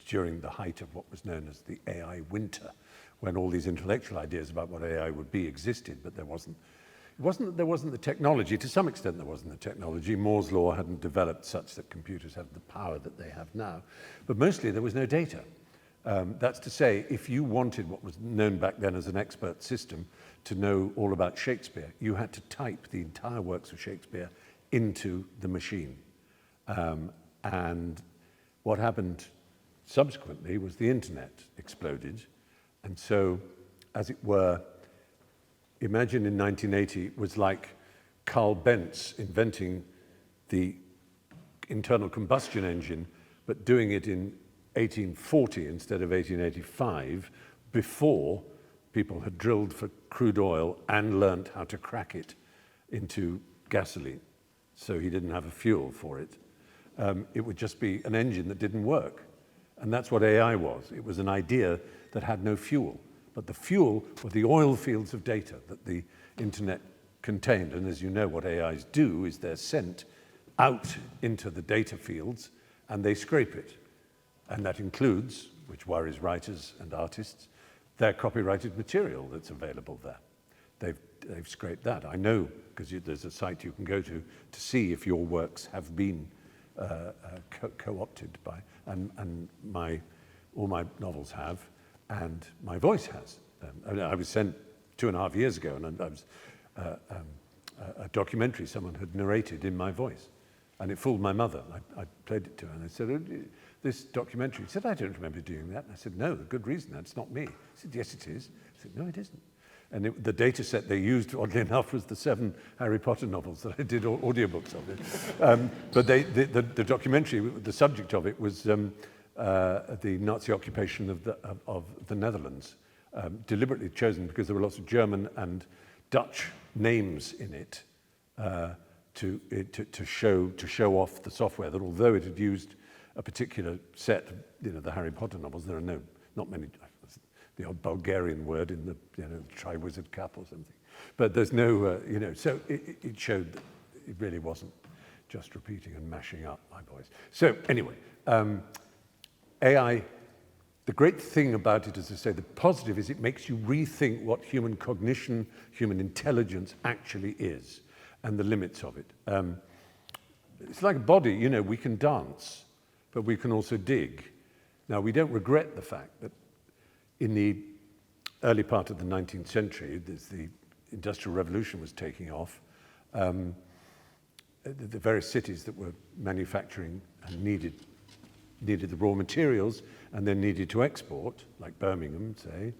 during the height of what was known as the AI winter, when all these intellectual ideas about what AI would be existed, but it wasn't that there wasn't the technology. To some extent there wasn't the technology. Moore's law hadn't developed such that computers have the power that they have now. But mostly there was no data. That's to say, if you wanted what was known back then as an expert system to know all about Shakespeare, you had to type the entire works of Shakespeare into the machine. And what happened subsequently was the internet exploded. And so, as it were, imagine in 1980 was like Carl Benz inventing the internal combustion engine, but doing it in 1840 instead of 1885, before people had drilled for crude oil and learnt how to crack it into gasoline. So he didn't have a fuel for it. It would just be an engine that didn't work. And that's what AI was. It was an idea that had no fuel. But the fuel were the oil fields of data that the internet contained. And as you know, what AIs do is they're sent out into the data fields and they scrape it. And that includes, which worries writers and artists, their copyrighted material that's available there. They've scraped that. I know, because there's a site you can go to see if your works have been co-opted by, and all my novels have, and my voice has. I was sent 2.5 years ago, and I was a documentary someone had narrated in my voice, and it fooled my mother. I played it to her, and I said, "Oh, this documentary." She said, "I don't remember doing that." And I said, "No, good reason, that's not me." She said, "Yes, it is." I said, "No, it isn't." And the data set they used, oddly enough, was the 7 Harry Potter novels that I did audiobooks of it. But the documentary, the subject of it was the Nazi occupation of the Netherlands, deliberately chosen because there were lots of German and Dutch names in it to show off the software, that although it had used a particular set, the Harry Potter novels, there are not many. The odd Bulgarian word in the Triwizard Cap or something, but there's no so it showed that it really wasn't just repeating and mashing up my voice. So anyway, AI, the great thing about it, as I say, the positive is it makes you rethink what human cognition, human intelligence actually is, and the limits of it. It's like a body, you know, we can dance, but we can also dig. Now, we don't regret the fact that in the early part of the 19th century, as the Industrial Revolution was taking off, the various cities that were manufacturing and needed the raw materials and then needed to export, like Birmingham, say,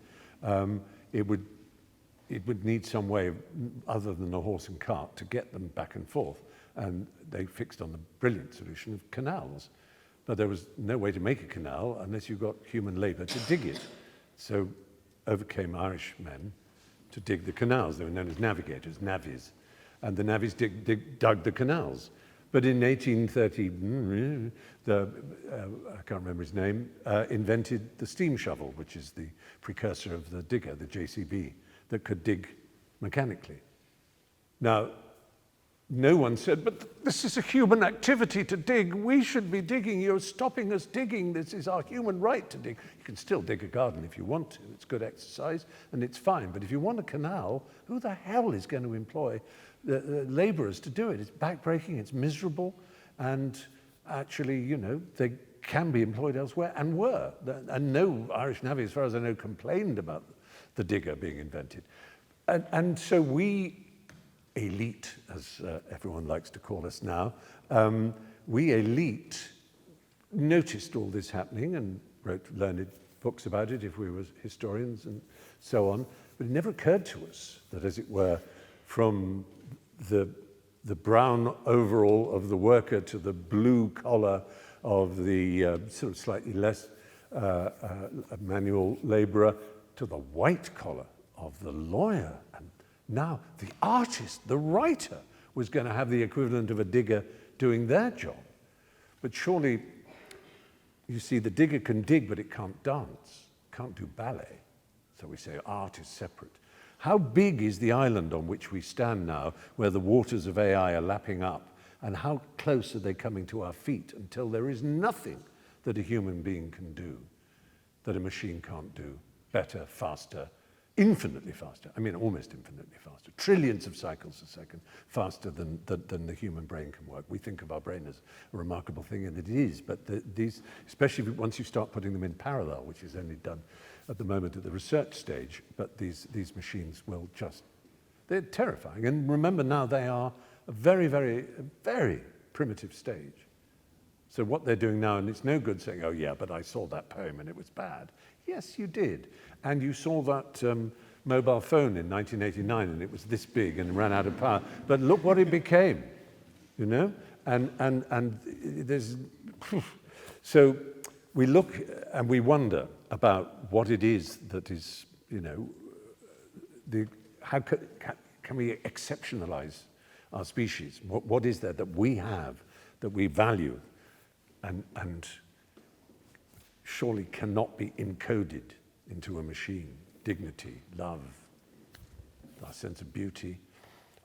it would need some way other than a horse and cart to get them back and forth. And they fixed on the brilliant solution of canals. But there was no way to make a canal unless you got human labor to dig it. So over came Irish men to dig the canals. They were known as navigators, navvies. And the navvies dug the canals. But in 1830, I can't remember his name, invented the steam shovel, which is the precursor of the digger, the JCB, that could dig mechanically. Now, no one said, but this is a human activity to dig. We should be digging. You're stopping us digging. This is our human right to dig. You can still dig a garden if you want to. It's good exercise and it's fine. But if you want a canal, who the hell is going to employ the laborers to do it? It's backbreaking, it's miserable, and actually, you know, they can be employed elsewhere and were. And no Irish navvy, as far as I know, complained about the digger being invented. And so we, elite, as everyone likes to call us now, we elite noticed all this happening and wrote learned books about it if we were historians and so on. But it never occurred to us that, as it were, from the brown overall of the worker to the blue collar of the sort of slightly less manual laborer to the white collar of the lawyer, and now the artist, the writer, was going to have the equivalent of a digger doing their job. But surely, you see, the digger can dig, but it can't dance, can't do ballet. So we say art is separate. How big is the island on which we stand now, where the waters of AI are lapping up, and how close are they coming to our feet until there is nothing that a human being can do that a machine can't do better, faster, infinitely faster, I mean almost infinitely faster, trillions of cycles a second faster than the human brain can work. We think of our brain as a remarkable thing, and it is, but these, especially once you start putting them in parallel, which is only done at the moment at the research stage, but these machines will just, they're terrifying. And remember now, they are a very, very, very primitive stage. So what they're doing now, and it's no good saying, oh yeah, but I saw that poem and it was bad. Yes, you did. And you saw that mobile phone in 1989 and it was this big and ran out of power. But look what it became, you know? And there's, so we look and we wonder about what it is that is, you know, how can we exceptionalize our species? What is there that we have, that we value, and surely cannot be encoded into a machine? Dignity, love, our sense of beauty,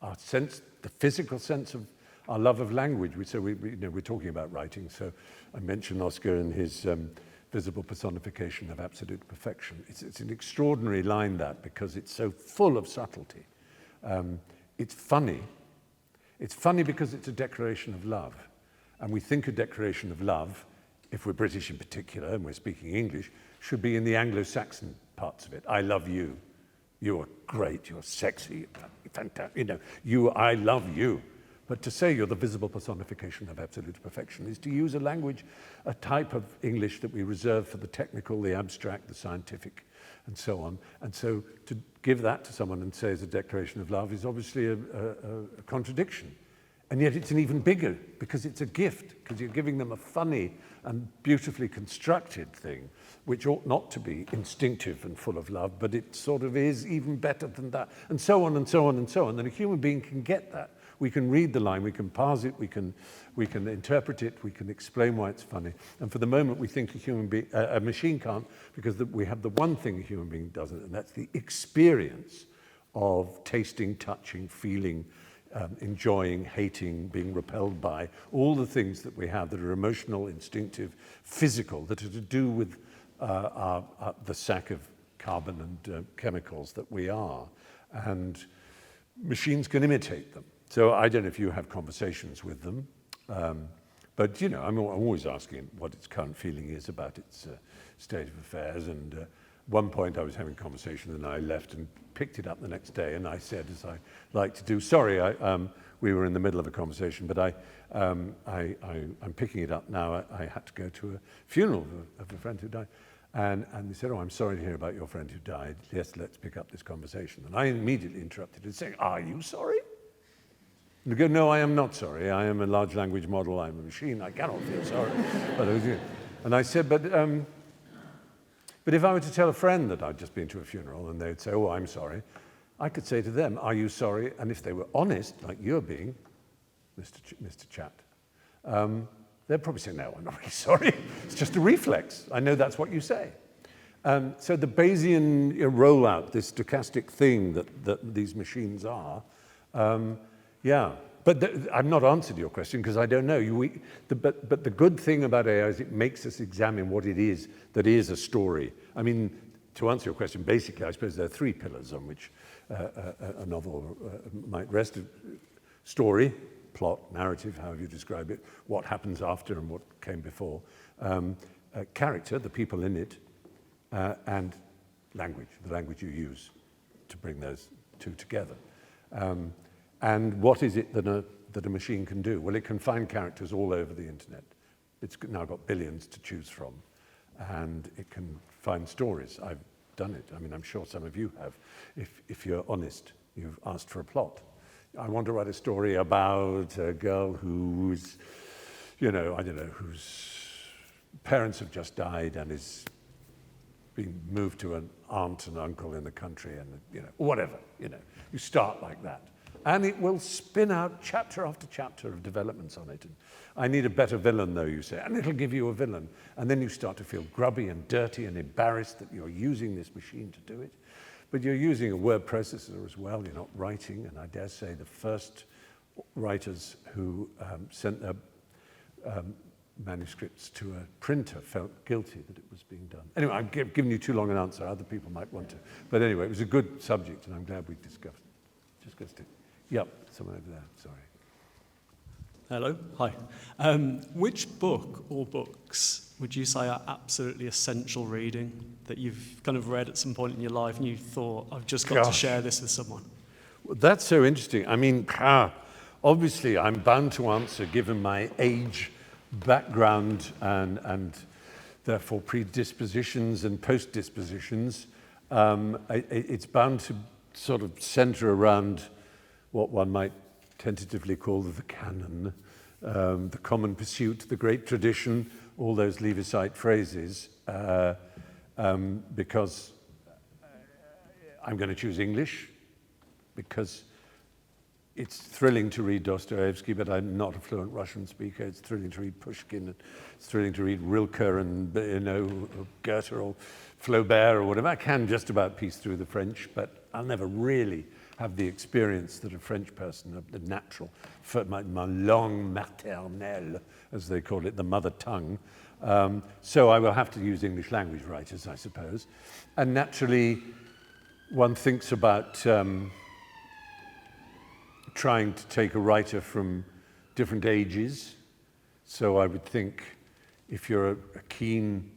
our sense, the physical sense of our love of language. So we're talking about writing. So I mentioned Oscar and his visible personification of absolute perfection. It's an extraordinary line, that, because it's so full of subtlety. It's funny. It's funny because it's a declaration of love. And we think a declaration of love, if we're British in particular, and we're speaking English, should be in the Anglo-Saxon parts of it. I love you. You are great. You're sexy. Fantastic. You know, I love you. But to say you're the visible personification of absolute perfection is to use a language, a type of English that we reserve for the technical, the abstract, the scientific, and so on. And so to give that to someone and say it's a declaration of love is obviously a contradiction. And yet it's an even bigger, because it's a gift, because you're giving them a funny and beautifully constructed thing, which ought not to be instinctive and full of love, but it sort of is even better than that, and so on and so on and so on. And a human being can get that. We can read the line, we can parse it, we can interpret it, we can explain why it's funny. And for the moment, we think a machine can't, because we have the one thing a human being doesn't, and that's the experience of tasting, touching, feeling, enjoying, hating, being repelled by, all the things that we have that are emotional, instinctive, physical, that are to do with the sack of carbon and chemicals that we are. And machines can imitate them. So I don't know if you have conversations with them, but you know, I'm always asking what its current feeling is about its state of affairs. And at one point I was having a conversation and I left and picked it up the next day, and I said, as I like to do, sorry, we were in the middle of a conversation, but I'm picking it up now. I had to go to a funeral of a friend who died. And they said, oh, I'm sorry to hear about your friend who died. Yes, let's pick up this conversation. And I immediately interrupted and saying, are you sorry? And they go, no, I am not sorry. I am a large language model. I'm a machine. I cannot feel sorry. And I said, but if I were to tell a friend that I'd just been to a funeral and they'd say, oh, I'm sorry, I could say to them, are you sorry? And if they were honest, like you're being, Mr. Chat, they'd probably say, no, I'm not really sorry. It's just a reflex. I know that's what you say. So the Bayesian rollout, this stochastic thing that these machines are, yeah. But I've not answered your question because I don't know. But the good thing about AI is it makes us examine what it is that is a story. I mean, to answer your question, basically, I suppose there are three pillars on which a novel might rest. Story, plot, narrative, however you describe it, what happens after and what came before, character, the people in it, and language, the language you use to bring those two together. And what is it that a machine can do? Well, it can find characters all over the internet. It's now got billions to choose from, and it can find stories. I've done it. I mean, I'm sure some of you have. If you're honest, you've asked for a plot. I want to write a story about a girl who's, you know, I don't know, whose parents have just died and is being moved to an aunt and uncle in the country and, you know, whatever, you know. You start like that. And it will spin out chapter after chapter of developments on it. And I need a better villain, though, you say, and it'll give you a villain. And then you start to feel grubby and dirty and embarrassed that you're using this machine to do it. But you're using a word processor as well. You're not writing. And I dare say the first writers who sent their manuscripts to a printer felt guilty that it was being done. Anyway, I've given you too long an answer. Other people might want to. But anyway, it was a good subject, and I'm glad we discussed it. Just go stick. Yep, someone over there, sorry. Hello, hi. Which book or books would you say are absolutely essential reading that you've kind of read at some point in your life and you thought, I've just got to share this with someone? Well, that's so interesting. I mean, obviously I'm bound to answer given my age, background, and therefore predispositions and post-dispositions. It's bound to sort of center around what one might tentatively call the canon, the common pursuit, the great tradition, all those Leavisite phrases, because I'm going to choose English, because it's thrilling to read Dostoevsky, but I'm not a fluent Russian speaker. It's thrilling to read Pushkin, it's thrilling to read Rilke and, you know, Goethe or Flaubert or whatever. I can just about piece through the French, but I'll never really have the experience that a French person, the natural, my langue maternelle, as they call it, the mother tongue. So I will have to use English language writers, I suppose. And naturally, one thinks about trying to take a writer from different ages. So I would think if you're a keen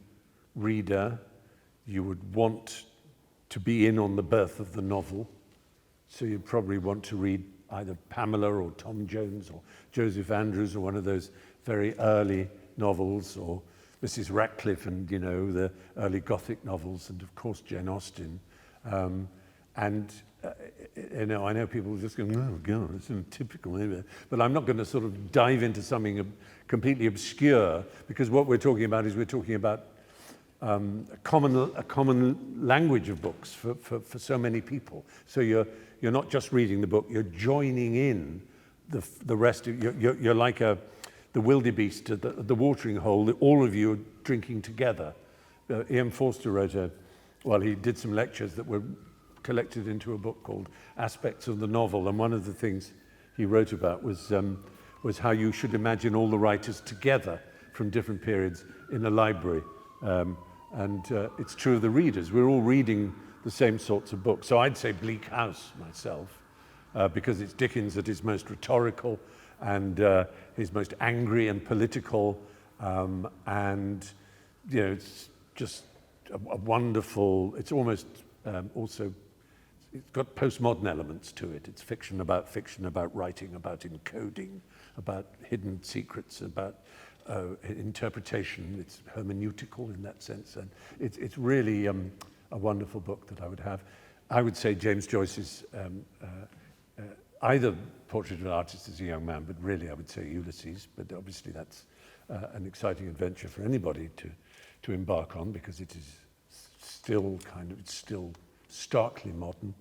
reader, you would want to be in on the birth of the novel. So you'd probably want to read either Pamela or Tom Jones or Joseph Andrews or one of those very early novels, or Mrs. Radcliffe and, you know, the early Gothic novels, and of course Jane Austen. You know, I know people are just going, oh God, it's so typical, but I'm not going to sort of dive into something completely obscure, because what we're talking about is we're talking about a common language of books for so many people. So you're not just reading the book, you're joining in the rest of, you're like the wildebeest at the watering hole, that all of you are drinking together. Ian Forster wrote he did some lectures that were collected into a book called Aspects of the Novel, and one of the things he wrote about was how you should imagine all the writers together from different periods in a library. It's true of the readers. We're all reading the same sorts of books. So I'd say Bleak House myself, because it's Dickens at his most rhetorical and his most angry and political, and it's just a wonderful. It's almost also. It's got postmodern elements to it. It's fiction about writing, about encoding, about hidden secrets, about interpretation. It's hermeneutical in that sense, and it's really a wonderful book that I would have. I would say James Joyce's either Portrait of an Artist as a Young Man, but really I would say Ulysses. But obviously that's an exciting adventure for anybody to embark on, because it is still starkly modern.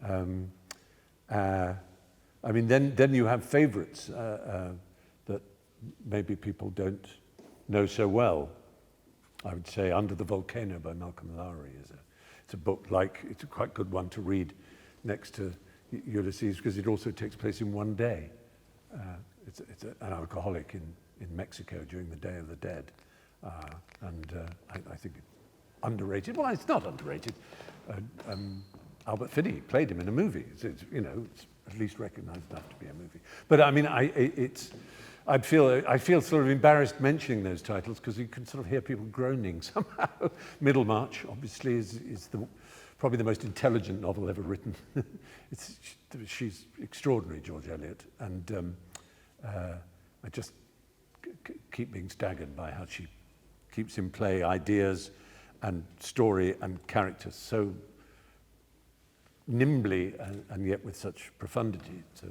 I mean, then you have favourites that maybe people don't know so well. I would say Under the Volcano by Malcolm Lowry it's a book it's a quite good one to read next to Ulysses, because it also takes place in one day. It's an alcoholic in Mexico during the Day of the Dead, I think underrated. Well, it's not underrated. Albert Finney played him in a movie. It's at least recognised enough to be a movie. But I mean, I feel sort of embarrassed mentioning those titles, because you can sort of hear people groaning somehow. Middlemarch, obviously, is probably the most intelligent novel ever written. She's extraordinary, George Eliot, and I just keep being staggered by how she keeps in play ideas and story and characters so nimbly and yet with such profundity. So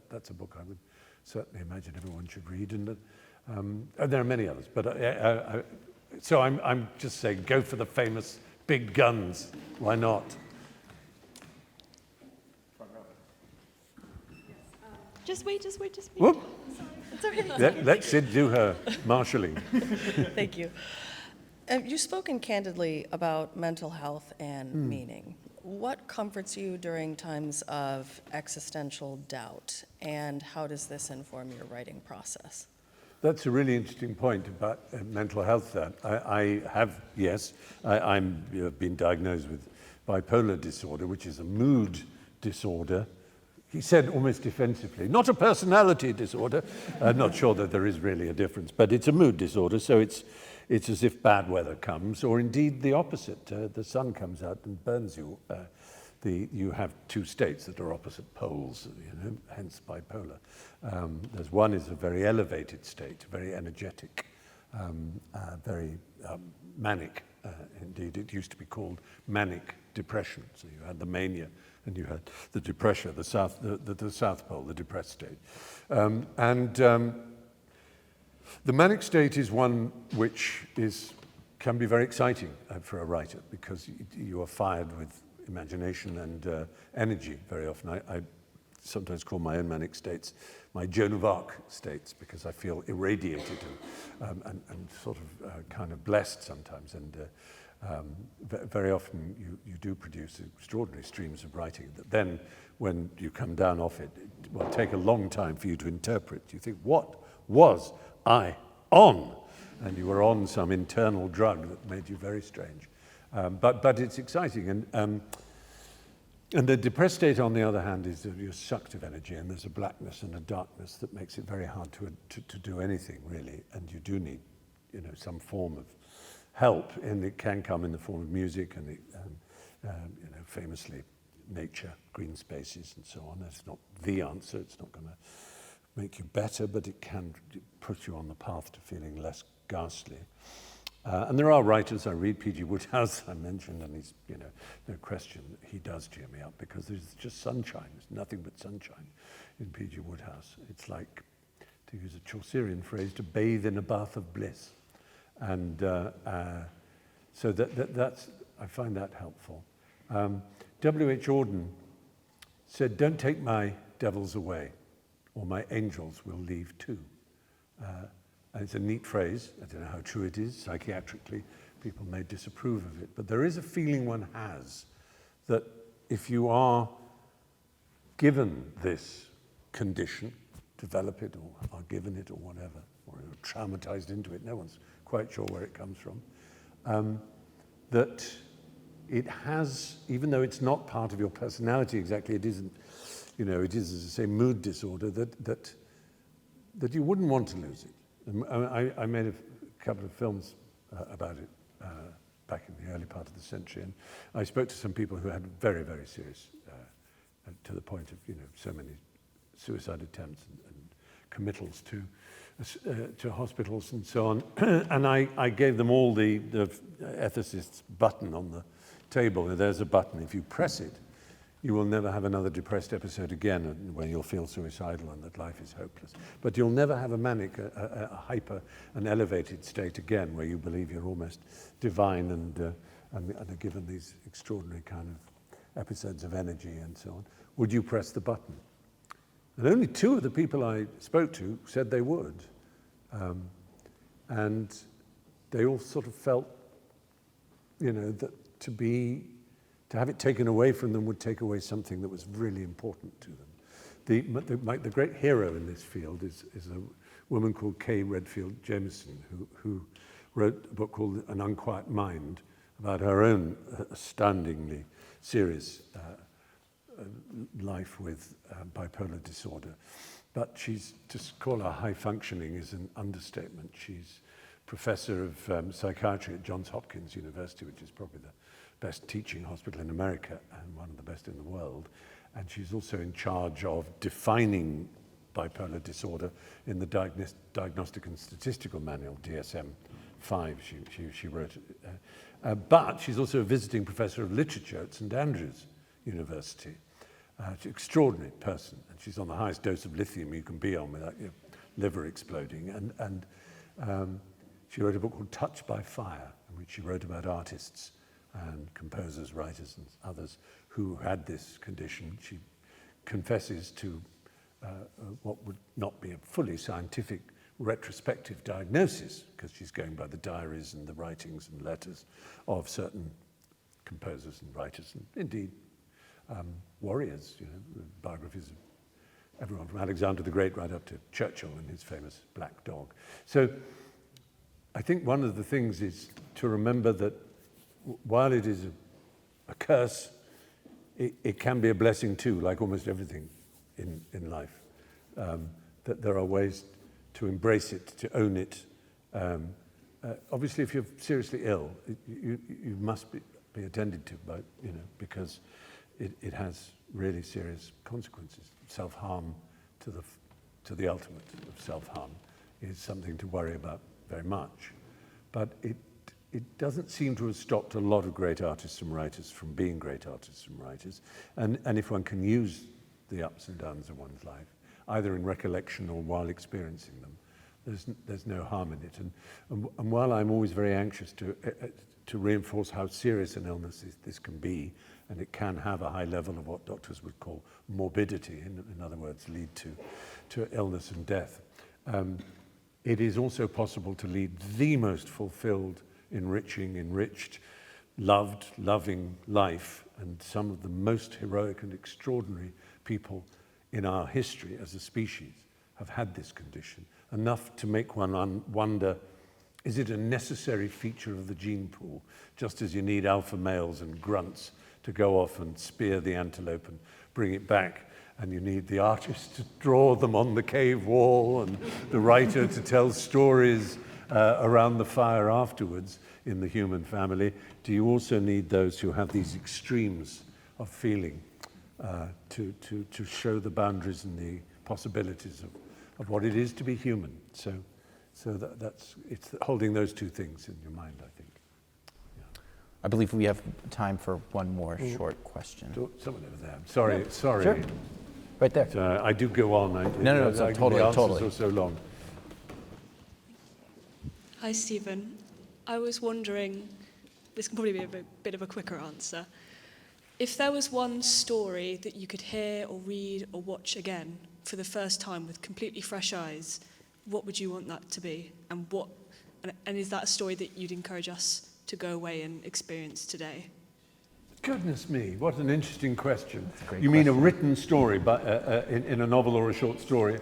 that's a book I would certainly imagine everyone should read. And there are many others, but so I'm just saying, go for the famous big guns. Why not? Just wait. Whoop. It's okay. Let Sid do her marshalling. Thank you. You've spoken candidly about mental health and meaning. What comforts you during times of existential doubt, and how does this inform your writing process? That's a really interesting point about mental health. I've been diagnosed with bipolar disorder, which is a mood disorder. He said almost defensively, not a personality disorder. I'm not sure that there is really a difference, but it's a mood disorder. So it's as if bad weather comes, or indeed the opposite. The sun comes out and burns you. You have two states that are opposite poles, hence bipolar. There's one is a very elevated state, very energetic, very manic. Indeed, it used to be called manic depression. So you had the mania, and you had the depression, the south pole, the depressed state, the manic state is one which can be very exciting for a writer, because you are fired with imagination and energy very often. I sometimes call my own manic states my Joan of Arc states, because I feel irradiated and sort of kind of blessed sometimes. And very often you do produce extraordinary streams of writing that then, when you come down off it, will take a long time for you to interpret. You think, what was I on? And you were on some internal drug that made you very strange. But it's exciting. And the depressed state, on the other hand, is that you're sucked of energy, and there's a blackness and a darkness that makes it very hard to do anything, really. And you do need, some form of help, and it can come in the form of music and famously nature, green spaces, and so on. That's not the answer. It's not going to make you better, but it can put you on the path to feeling less ghastly. And there are writers, I read P.G. Wodehouse, I mentioned, and he's, no question, he does cheer me up, because there's just sunshine. There's nothing but sunshine in P.G. Wodehouse. It's like, to use a Chaucerian phrase, to bathe in a bath of bliss. And so that's, I find that helpful. W.H. Auden said, "Don't take my devils away, or my angels will leave too." And it's a neat phrase. I don't know how true it is. Psychiatrically, people may disapprove of it. But there is a feeling one has that if you are given this condition, develop it or are given it or whatever, or are traumatized into it, no one's quite sure where it comes from, that it has, even though it's not part of your personality exactly, it isn't, it is, as I say, mood disorder, that you wouldn't want to lose it. I made a couple of films about it back in the early part of the century, and I spoke to some people who had very, very serious, to the point of, so many suicide attempts and committals to hospitals and so on. And I gave them all the ethicist's button on the table. And there's a button. If you press it, you will never have another depressed episode again where you'll feel suicidal and that life is hopeless. But you'll never have a manic, a hyper, an elevated state again where you believe you're almost divine and are given these extraordinary kind of episodes of energy and so on. Would you press the button? And only 2 of the people I spoke to said they would. And they all sort of felt, that to have it taken away from them would take away something that was really important to them. The great hero in this field is a woman called Kay Redfield Jameson, who wrote a book called An Unquiet Mind about her own astoundingly serious life with bipolar disorder. But to call her high functioning is an understatement. She's professor of psychiatry at Johns Hopkins University, which is probably the best teaching hospital in America and one of the best in the world. And she's also in charge of defining bipolar disorder in the Diagnostic and Statistical Manual, DSM-5, she wrote it. But she's also a visiting professor of literature at St. Andrews University. She's an extraordinary person, and she's on the highest dose of lithium you can be on without your liver exploding. And she wrote a book called Touched by Fire, in which she wrote about artists and composers, writers, and others who had this condition. She confesses to what would not be a fully scientific retrospective diagnosis, because she's going by the diaries and the writings and letters of certain composers and writers, and indeed warriors, biographies of everyone from Alexander the Great right up to Churchill and his famous black dog. So I think one of the things is to remember that while it is a curse, it can be a blessing too, like almost everything in life. That there are ways to embrace it, to own it. Obviously, if you're seriously ill, you must be attended to, because it has really serious consequences. Self-harm to the ultimate of self-harm is something to worry about very much. But it doesn't seem to have stopped a lot of great artists and writers from being great artists and writers. And if one can use the ups and downs of one's life, either in recollection or while experiencing them, there's no harm in it. And while I'm always very anxious to reinforce how serious an illness this can be, and it can have a high level of what doctors would call morbidity, in other words, lead to illness and death, it is also possible to lead the most fulfilled, enriched, loving life. And some of the most heroic and extraordinary people in our history as a species have had this condition, enough to make one wonder, is it a necessary feature of the gene pool, just as you need alpha males and grunts to go off and spear the antelope and bring it back, and you need the artist to draw them on the cave wall and the writer to tell stories around the fire afterwards in the human family. Do you also need those who have these extremes of feeling to show the boundaries and the possibilities of what it is to be human? So it's holding those two things in your mind, I think. I believe we have time for one more short question. Someone over there. Sorry. Sure. Right there. I do go on. No, totally. The answers are so long. Hi, Stephen. I was wondering, this can probably be a bit of a quicker answer. If there was one story that you could hear or read or watch again for the first time with completely fresh eyes, what would you want that to be? And is that a story that you'd encourage us to go away and experience today? Goodness me, what an interesting question. That's a great You mean a question. written story but, in a novel or a short story?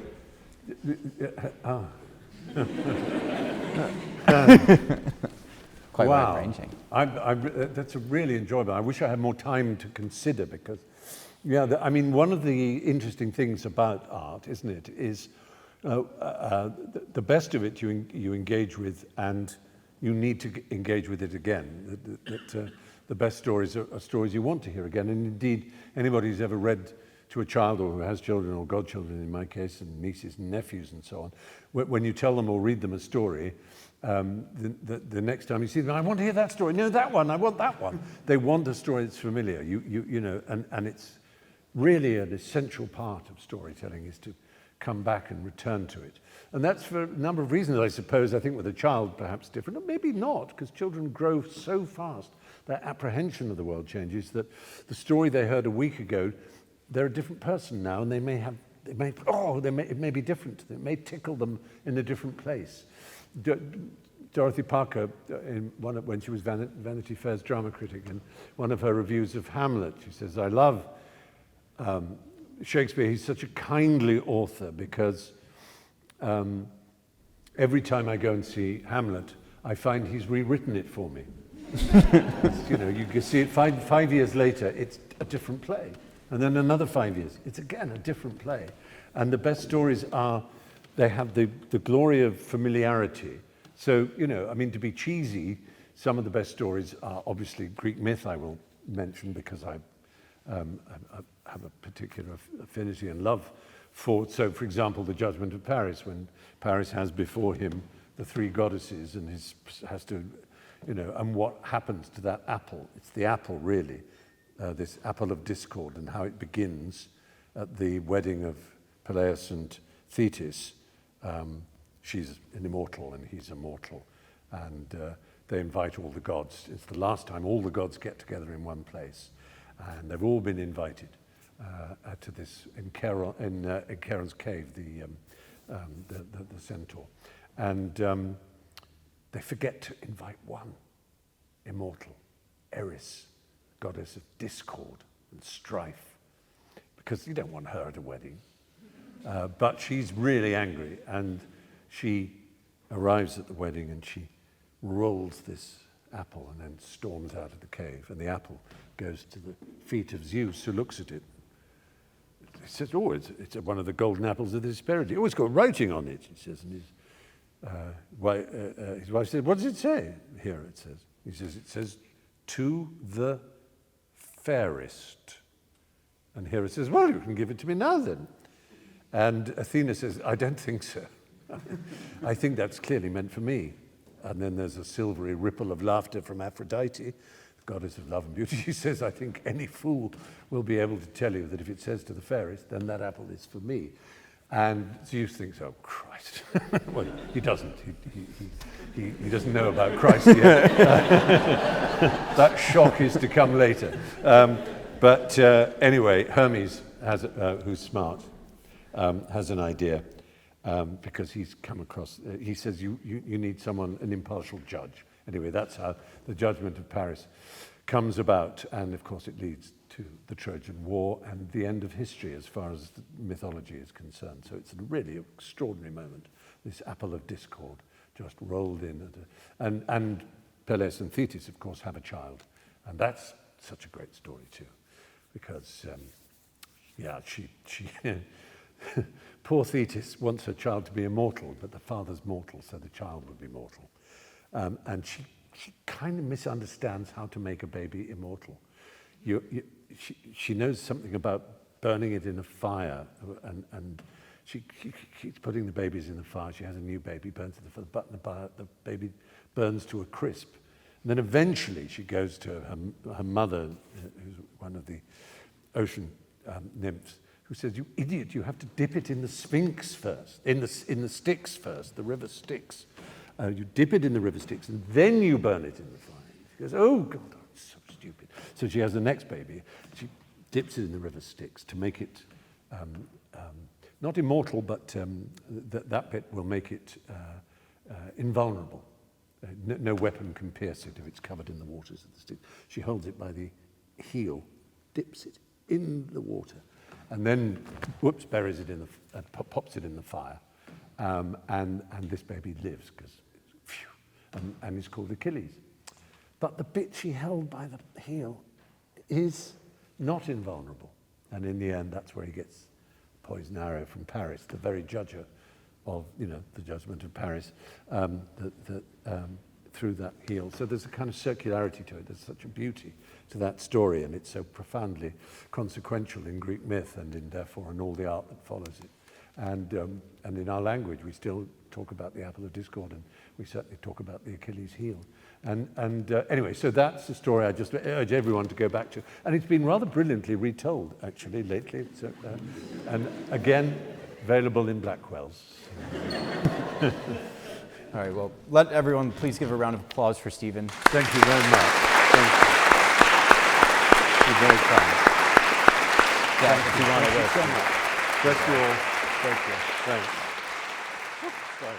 Quite Wow. wide-ranging. That's a really enjoyable. I wish I had more time to consider because, yeah, I mean, one of the interesting things about art, isn't it, is the best of it you engage with and you need to engage with it again. The best stories are stories you want to hear again. And indeed, anybody who's ever read to a child or who has children or godchildren in my case, and nieces and nephews and so on, when you tell them or read them a story, the next time you see them, I want to hear that story. No, that one, I want that one. They want a story that's familiar, you know, and it's really an essential part of storytelling is to come back and return to it. And that's for a number of reasons, I suppose. I think with a child, perhaps different, or maybe not, because children grow so fast. Their apprehension of the world changes that the story they heard a week ago, they're a different person now, and it may be different to them. It may tickle them in a different place. Dorothy Parker, when she was Vanity Fair's drama critic, in one of her reviews of Hamlet, she says, I love Shakespeare. He's such a kindly author because every time I go and see Hamlet, I find he's rewritten it for me. You know, you can see it five years later, it's a different play. And then another 5 years, it's again a different play. And the best stories they have the glory of familiarity. So, you know, I mean, to be cheesy, some of the best stories are obviously Greek myth, I will mention, because I have a particular affinity and love for. So, for example, the Judgment of Paris, when Paris has before him the three goddesses and has to, you know, and what happens to that apple? It's the apple, really, this apple of discord, and how it begins at the wedding of Peleus and Thetis. She's an immortal and he's a mortal, and they invite all the gods. It's the last time all the gods get together in one place, and they've all been invited to this in Charon's cave, the centaur, and they forget to invite one immortal, Eris, goddess of discord and strife, because you don't want her at a wedding. But she's really angry, and she arrives at the wedding and she rolls this apple and then storms out of the cave, and the apple goes to the feet of Zeus, who looks at it. He says, oh, it's one of the golden apples of the Hesperide. Oh, it's got writing on it, he says. And his wife said, what does it say? Here it says. He says, it says, to the fairest. And here it says, well, you can give it to me now then. And Athena says, I don't think so. I think that's clearly meant for me. And then there's a silvery ripple of laughter from Aphrodite, the goddess of love and beauty. She says, I think any fool will be able to tell you that if it says to the fairest, then that apple is for me. And Zeus thinks, oh, Christ. Well, he doesn't. He doesn't know about Christ yet. That shock is to come later. But anyway, Hermes, who's smart, has an idea. Because he's come across, he says, you need someone, an impartial judge. Anyway, that's how the Judgment of Paris comes about. And of course, it leads to the Trojan War and the end of history as far as the mythology is concerned. So it's a really extraordinary moment, this apple of discord just rolled in. And Peleus and Thetis, of course, have a child. And that's such a great story, too. Because, she poor Thetis wants her child to be immortal, but the father's mortal, so the child would be mortal. And she kind of misunderstands how to make a baby immortal. She knows something about burning it in a fire, and she keeps putting the babies in the fire. She has a new baby, burns it, the baby burns to a crisp. And then eventually she goes to her mother, who's one of the ocean nymphs, who says, you idiot, you have to dip it in the Sphinx first, in the Styx first, the river Styx. You dip it in the river Styx, and then you burn it in the fire. She goes, oh, God, it's so stupid. So she has the next baby. She dips it in the river Styx to make it not immortal, but that bit will make it invulnerable. No weapon can pierce it if it's covered in the waters of the Styx. She holds it by the heel, dips it in the water, and then, whoops, buries it in the, pops it in the fire. And this baby lives, because, and it's called Achilles. But the bit she held by the heel is not invulnerable. And in the end, that's where he gets poison arrow from Paris, the very judger of, the judgment of Paris, through that heel. So there's a kind of circularity to it. There's such a beauty to that story, and it's so profoundly consequential in Greek myth and therefore in all the art that follows it. And in our language, we still talk about the apple of discord, and we certainly talk about the Achilles heel. And anyway, so that's the story I just urge everyone to go back to. And it's been rather brilliantly retold, actually, lately. So, and again, available in Blackwell's. All right, well, let everyone please give a round of applause for Stephen. Thank you very much. Thank you. You're very kind. Yeah, if you want to Thank you list. so much. Bless you all. Thank you. Thanks. Sorry.